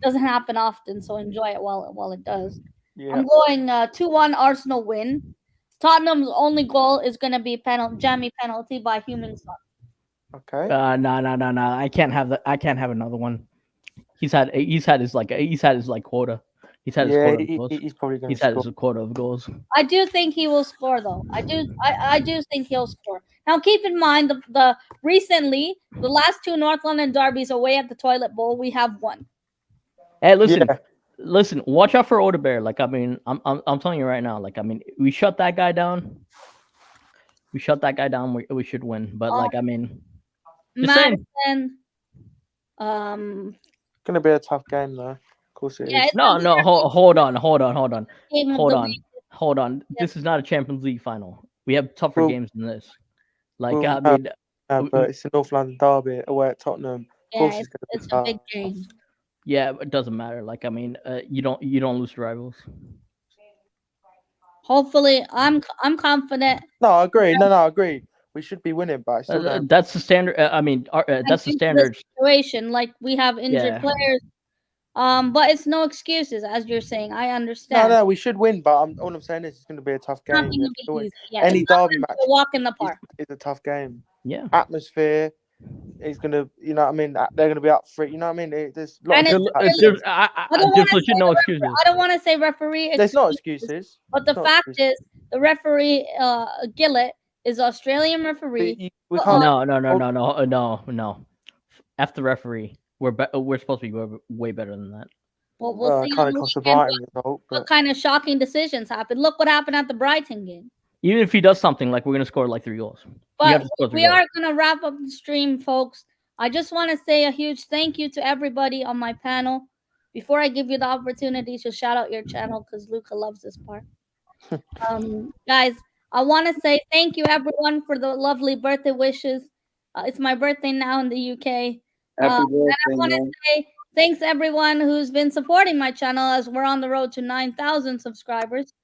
Doesn't happen often, so enjoy it while it does.
Yeah.
I'm going 2-1 Arsenal win. Tottenham's only goal is going to be jammy penalty by Human Son.
Okay.
No. I can't have that. I can't have another one. He's had his quota. He's had his
Yeah,
quota of goals.
he's probably going
He's
to
had
score.
his quota of goals.
I do think he will score, though. I do think he'll score. Now, keep in mind the recently the last two North London derbies away at the Toilet Bowl, we have won.
Hey, listen,
Yeah.
listen. Watch out for Odebear. Like, I mean, I'm telling you right now. Like, I mean, we shut that guy down. We shut that guy down. We should win. But like, I mean, just saying.
Madison. Um,
Gonna be a tough game though. Of course it
yeah,
is.
it's
No,
a
no. Hold on.
game of
Hold
the
on.
week.
Hold on.
Yeah.
This is not a Champions League final. We have tougher
Well,
games than this. Like,
well,
I mean,
but it's a North London derby away at Tottenham. Of course,
Yeah,
it's gonna be
it's a
tough.
big game.
yeah, it doesn't matter. Like, I mean, you don't lose to rivals.
Hopefully, I'm confident.
No, I agree. No, I agree. We should be winning, but I still don't.
That's the standard. I mean, that's the
Due to
standard.
situation. Like we have injured
Yeah.
players. But it's no excuses, as you're saying. I
No,
understand.
we should win, but all I'm saying is it's going to be a tough
It's not
game.
going
We
to
have
be
to win.
easy. Yeah,
Any
it's not
derby
gonna
match
be a walk in the
is,
park.
is a tough game.
Yeah.
Atmosphere is going to, you know what I mean? They're going to be up for it. You know what I mean? There's a lot
And
of
it's
factors.
There's legit no excuses.
I don't want to say referee.
There's not
excuses,
excuses.
but the
Not
fact
excuses.
is, the referee Gillett is Australian referee.
We can't.
No. After referee, we're supposed to be way better than that.
Well, we'll see.
Kind of cost the Brighton result.
What kind of shocking decisions happened? Look what happened at the Brighton game.
Even if he does something, like we're gonna score like 3 goals.
But we are gonna wrap up the stream, folks. I just want to say a huge thank you to everybody on my panel. Before I give you the opportunity to shout out your channel, because Luca loves this part. Guys, I want to say thank you everyone for the lovely birthday wishes. It's my birthday now in the UK.
Happy birthday,
and I want to say thanks everyone who's been supporting my channel as we're on the road to 9,000 subscribers.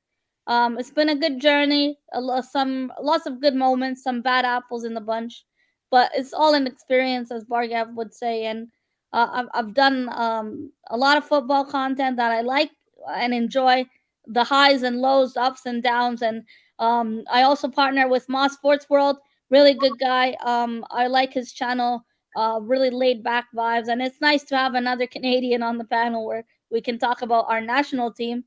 It's been a good journey. Lots of good moments, some bad apples in the bunch, but it's all an experience, as Bargav would say. And I've done a lot of football content that I like and enjoy, the highs and lows, the ups and downs. And I also partner with Moss Sports World, really good guy. I like his channel, really laid back vibes, and it's nice to have another Canadian on the panel where we can talk about our national team.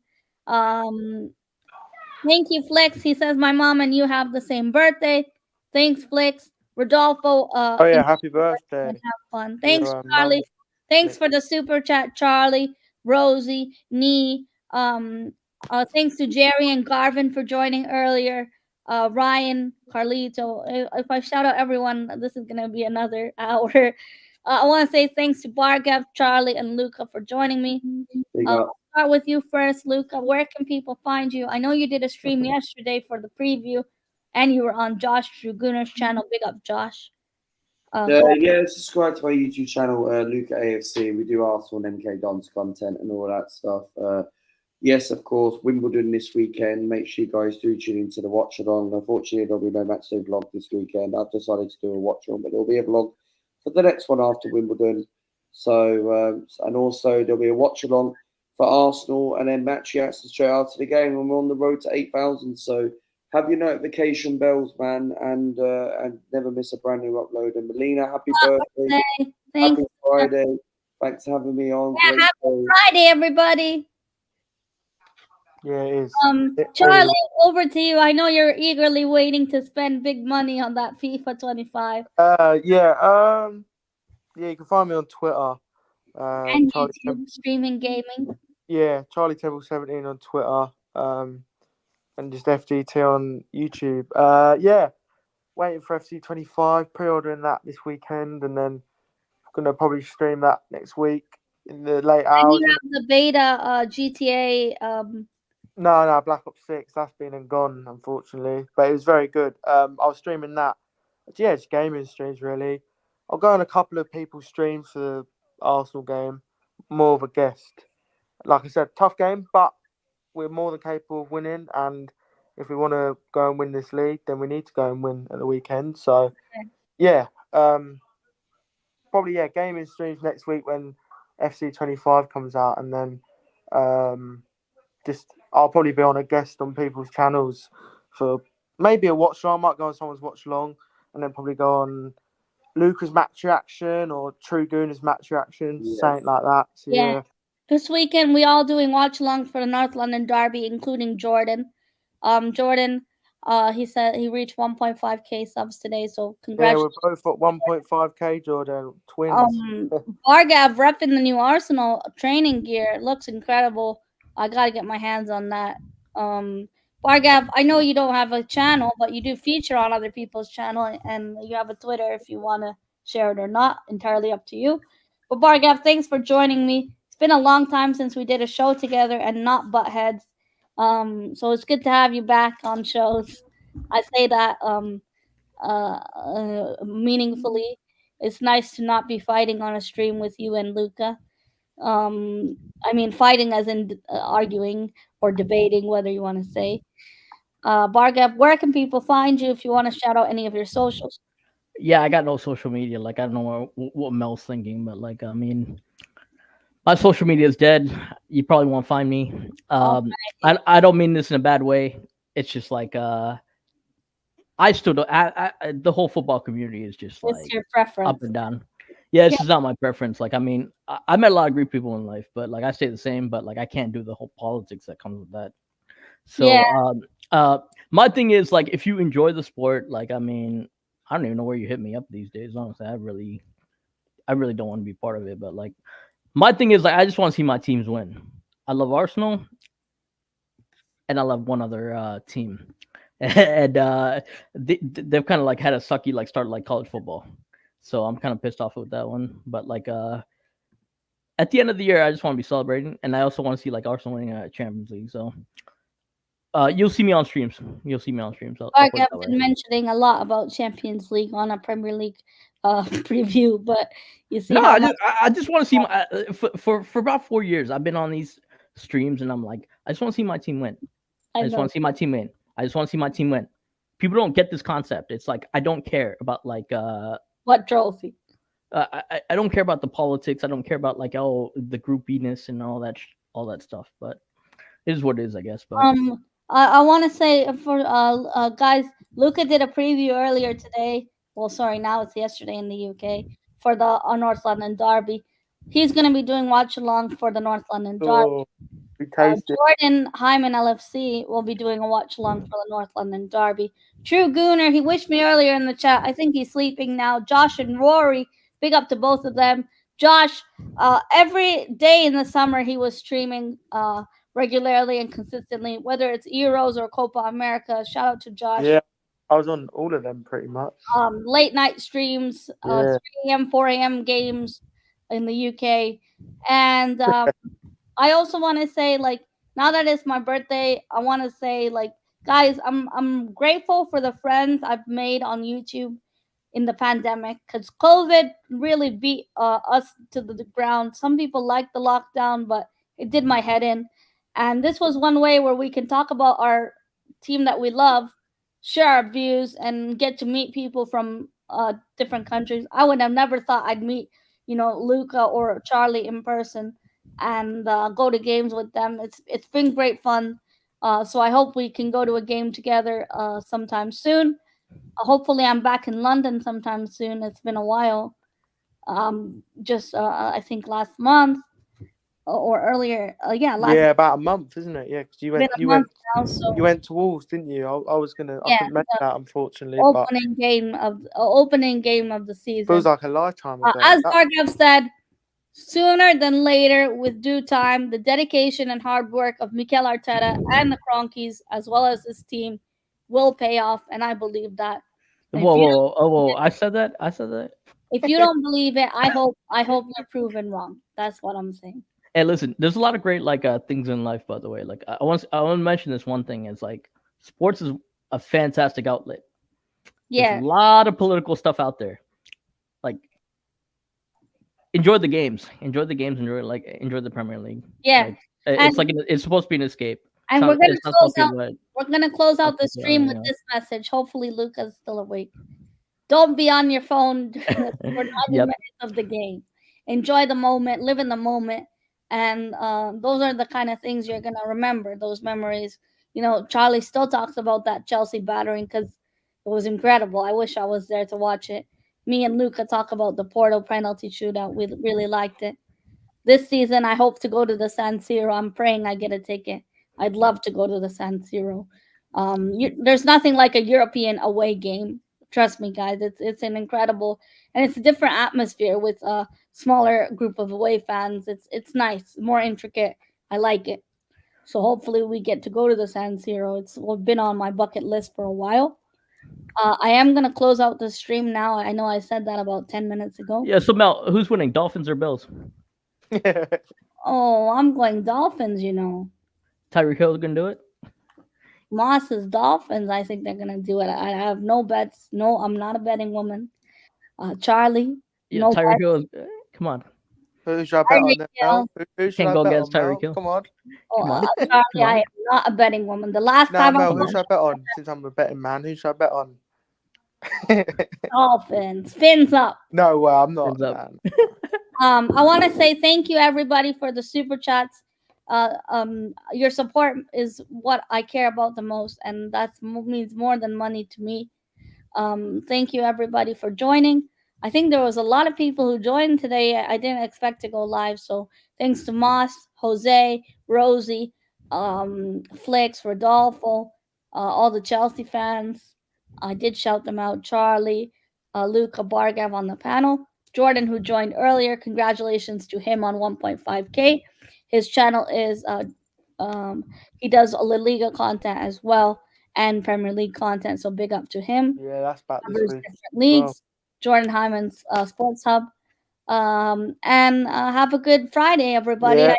Thank you, Flex. He says my mom and you have the same birthday. Thanks, Flex. Rodolfo.
Oh yeah, happy birthday.
Have fun. Thanks, Charlie. Thanks for the super chat, Charlie, Rosie, Nee. Thanks to Jerry and Garvin for joining earlier. Ryan, Carlito. If I shout out everyone, this is gonna be another hour. I want to say thanks to Bargav, Charlie, and Luca for joining me. Start with you first, Luca. Where can people find you? I know you did a stream yesterday for the preview, and you were on Josh Draguner's channel. Big up, Josh.
Yeah, subscribe to my YouTube channel, Luca AFC. We do Arsenal and MK Dons content and all that stuff. Yes, of course, Wimbledon this weekend. Make sure you guys do tune into the watch along. Unfortunately, there'll be no matchday vlog this weekend. I've decided to do a watch along, but there'll be a vlog for the next one after Wimbledon. So, and also there'll be a watch along for Arsenal, and then match reactions straight after the game. And we're on the road to 8,000. So have your notification bells, man, and never miss a brand new upload. And Melina, happy birthday.
Thanks.
Happy Friday. Thanks for having me on.
Yeah, happy Friday, everybody.
Yeah, it is.
Charlie, over to you. I know you're eagerly waiting to spend big money on that FIFA 25.
Yeah, you can find me on Twitter.
And YouTube, streaming gaming.
Yeah, Charlie Table 17 on Twitter. And just FDT on YouTube. Yeah, waiting for FC 25, pre-ordering that this weekend, and then gonna probably stream that next week in the late hours.
And you have the beta GTA.
No, Black Ops 6. That's been and gone, unfortunately. But it was very good. I was streaming that. Yeah, it's gaming streams, really. I'll go on a couple of people's streams for the Arsenal game. More of a guest. Like I said, tough game, but we're more than capable of winning. And if we want to go and win this league, then we need to go and win at the weekend. So, yeah. Probably, gaming streams next week when FC 25 comes out. And then I'll probably be on a guest on people's channels for maybe a watch along. I might go on someone's watch along and then probably go on Luca's match reaction or True Gooner's match reaction, something like that. So, yeah.
This weekend we all doing watch along for the North London Derby, including Jordan. Jordan, He said he reached 1.5k subs today. So
Yeah, we're
congratulations.
both at 1.5k, Jordan. Twins.
Um, Bargav repping the new Arsenal training gear. It looks incredible. I gotta get my hands on that. Um, Bargav, I know you don't have a channel, but you do feature on other people's channel, and you have a Twitter if you want to share it or not. Entirely up to you. But Bargav, thanks for joining me. It's been a long time since we did a show together and not butt heads. So it's good to have you back on shows. I say that meaningfully. It's nice to not be fighting on a stream with you and Luca. I mean, fighting as in arguing or debating, whether you want to say. Bargab, where can people find you if you want to shout out any of your socials?
Yeah, I got no social media. Like I don't know what Mel's thinking, but like I mean, my social media is dead. You probably won't find me.
All
I don't mean this in a bad way. It's just like I still don't. The whole football community is just
it's
like
your
up
preference.
and down. Yeah,
Yeah.
it's just not my preference. Like I mean, I met a lot of great people in life, but like I stay the same. But like I can't do the whole politics that comes with that.
Yeah.
So my thing is like if you enjoy the sport, like I mean, I don't even know where you hit me up these days. Honestly, I really don't want to be part of it. But like my thing is like I just want to see my teams win. I love Arsenal and I love one other team, and they've kind of like had a sucky like start like college football. So I'm kind of pissed off with that one. But like at the end of the year, I just want to be celebrating, and I also want to see like Arsenal winning a Champions League. So you'll see me on streams. You'll see me on streams. I'll put it
Bargab's
that way.
been mentioning a lot about Champions League on a Premier League preview, but you see
No,
how much
I just want to see my for about 4 years. I've been on these streams, and I'm like, I just want to see my team win.
I
I just
know.
want to see my team win. I just want to see my team win. People don't get this concept. It's like I don't care about like
What trophy?
I don't care about the politics. I don't care about like oh the groupiness and all that stuff. But it is what it is, I guess. But
I want to say for guys, Luca did a preview earlier today. Well, sorry, now it's yesterday in the UK for the North London Derby. He's going to be doing watch along for the North London Derby.
Oh, we tasted.
Jordan Hyman LFC will be doing a watch along for the North London Derby. True Gooner, he wished me earlier in the chat. I think he's sleeping now. Josh and Rory, big up to both of them. Josh, every day in the summer he was streaming regularly and consistently, whether it's Euros or Copa America. Shout out to Josh.
Yeah, I was on all of them pretty much.
Late night streams,
Yeah.
3 a.m., 4 a.m. games in the UK. And I also want to say, like, now that it's my birthday, I want to say, like, guys, I'm grateful for the friends I've made on YouTube in the pandemic because COVID really beat us to the ground. Some people liked the lockdown, but it did my head in. And this was one way where we can talk about our team that we love, share our views, and get to meet people from different countries. I would have never thought I'd meet, Luca or Charlie in person and go to games with them. It's been great fun. So I hope we can go to a game together sometime soon. Hopefully, I'm back in London sometime soon. It's been a while. Just I think last month or earlier. Yeah,
Yeah, about a month, isn't it? Yeah, because
been a month now. So
you went to Wolves, didn't you? I was gonna, I
yeah,
couldn't make
the
that unfortunately, but
opening game of the
feels
season.
like a lifetime ago.
As Bargav said, sooner than later, with due time, the dedication and hard work of Mikel Arteta and the Cronkies, as well as his team, will pay off, and I believe that. And
whoa! I said that. I said that.
if you don't believe it, I hope you're proven wrong. That's what I'm saying.
Hey, listen, there's a lot of great like things in life, by the way. Like I want to mention this one thing is like sports is a fantastic outlet. There's
Yeah,
a lot of political stuff out there. Like enjoy the games, enjoy the Premier League.
yeah.
Like
And
it's like it's supposed to be an escape.
and
It's not supposed to be what
we're gonna close out the
supposed to be,
stream with
you know.
this message. Hopefully Luca's still awake. Don't be on your phone for 90
Yep.
minutes of the game. Enjoy the moment, live in the moment. And those are the kind of things you're going to remember, those memories. Charlie still talks about that Chelsea battering because it was incredible. I wish I was there to watch it. Me and Luca talk about the Porto penalty shootout. We really liked it. This season, I hope to go to the San Siro. I'm praying I get a ticket. I'd love to go to the San Siro. There's nothing like a European away game. Trust me, guys. It's an incredible, and it's a different atmosphere with a smaller group of away fans. It's nice, more intricate. I like it. So hopefully we get to go to the San Siro. It's been on my bucket list for a while. I am gonna close out the stream now. I know I said that about 10 minutes ago.
Yeah. So Mel, who's winning, Dolphins or Bills?
Oh, I'm going Dolphins. You know,
Tyreek Hill gonna do it.
Moss's Dolphins. I think they're gonna do it. I have no bets. No, I'm not a betting woman. Charlie,
Yeah,
no
Tyreek
bets.
Hill. Come on,
Who should I bet on
Tyreek
now?
Hill.
Who should
can't
I
go
bet
against
on, Mel?
Tyreek Hill.
Come on.
Oh,
Come on,
Charlie,
come
I
on.
am not a betting woman. The last
Now,
time I
Mel,
Come
who
was
on.
should I bet on? Since I'm a betting man, who should I bet on?
Dolphins, fins up.
No, well, I'm not.
Hands up.
Man.
I want to say thank you everybody for the super chats. Your support is what I care about the most, and that means more than money to me. Thank you everybody for joining. I think there was a lot of people who joined today. I didn't expect to go live, so thanks to Moss, Jose, Rosie, Flex, Rodolfo, all the Chelsea fans. I did shout them out. Charlie, Luca Bargav on the panel. Jordan, who joined earlier, congratulations to him on 1.5K. His channel is um, he does La Liga content as well and Premier League content. So big up to him.
Yeah, that's back this
Covers
week.
different
Well,
leagues. Jordan Hyman's Sports Hub. And have a good Friday, everybody.
yeah.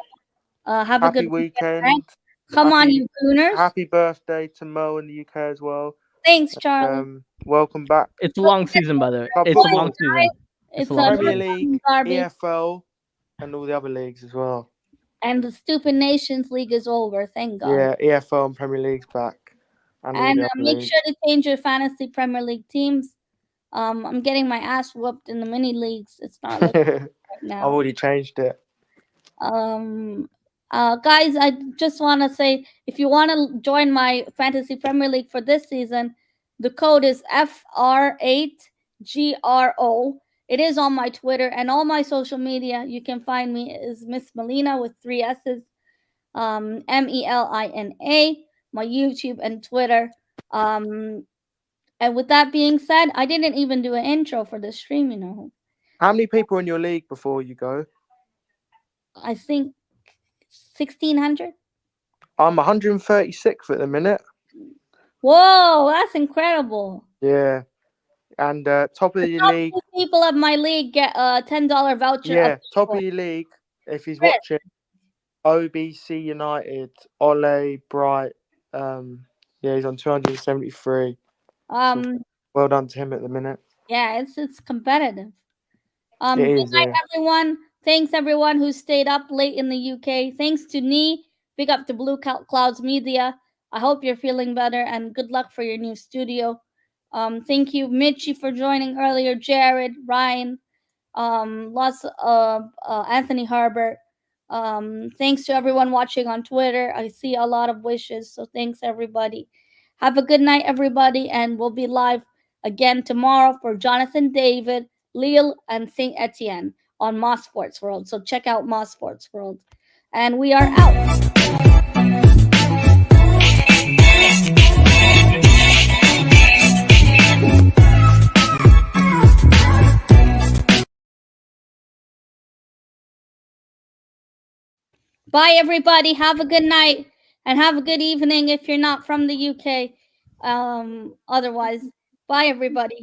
Have a
Happy
good weekend. Right?
weekend.
Come on,
Happy
you Gooners.
happy birthday to Mo in the UK as well.
Thanks, Charlie.
Welcome back.
It's a long season, by the way.
Club
It's a
football,
long season.
It's
a
a
long
Premier
North
season.
League,
London derby,
EFL, and all the other leagues as well.
and the Stupid Nations League is over. Thank God.
Yeah, EFL and Premier League's back, and all
And
the other
make
leagues.
sure to change your fantasy Premier League teams. I'm getting my ass whooped in the mini leagues. It's not looking
I've
right now.
already changed it.
Guys, I just want to say if you want to join my fantasy Premier League for this season, the code is FR8GRO. It is on my Twitter and all my social media. You can find me is Miss Melina with 3 S's, MELINA, my YouTube and Twitter. And with that being said, I didn't even do an intro for the stream, you know.
How many people in your league before you go?
I think 1,600.
I'm 136th at the minute.
Whoa, that's incredible.
Yeah, and top of
The
your
top
league.
2 people of my league get a $10 voucher.
Yeah,
of
top of
Bitcoin.
your league. If he's
Chris.
watching, OBC United, Ole Bright. Yeah, he's on 273.
Um,
Well done to him at the minute.
yeah, it's competitive.
It
Good
is.
night,
Yeah.
everyone. Thanks everyone who stayed up late in the UK. Thanks to Nee. Big up to Blue Clouds Media. I hope you're feeling better and good luck for your new studio. Thank you, Mitchie, for joining earlier. Jared, Ryan, lots of Anthony Harbert. Thanks to everyone watching on Twitter. I see a lot of wishes, so thanks everybody. Have a good night, everybody, and we'll be live again tomorrow for Jonathan David, Lille, and Saint Etienne on Moss Sports World. So check out Moss Sports World. And we are out. Bye, everybody. Have a good night and have a good evening if you're not from the UK. Otherwise, bye, everybody.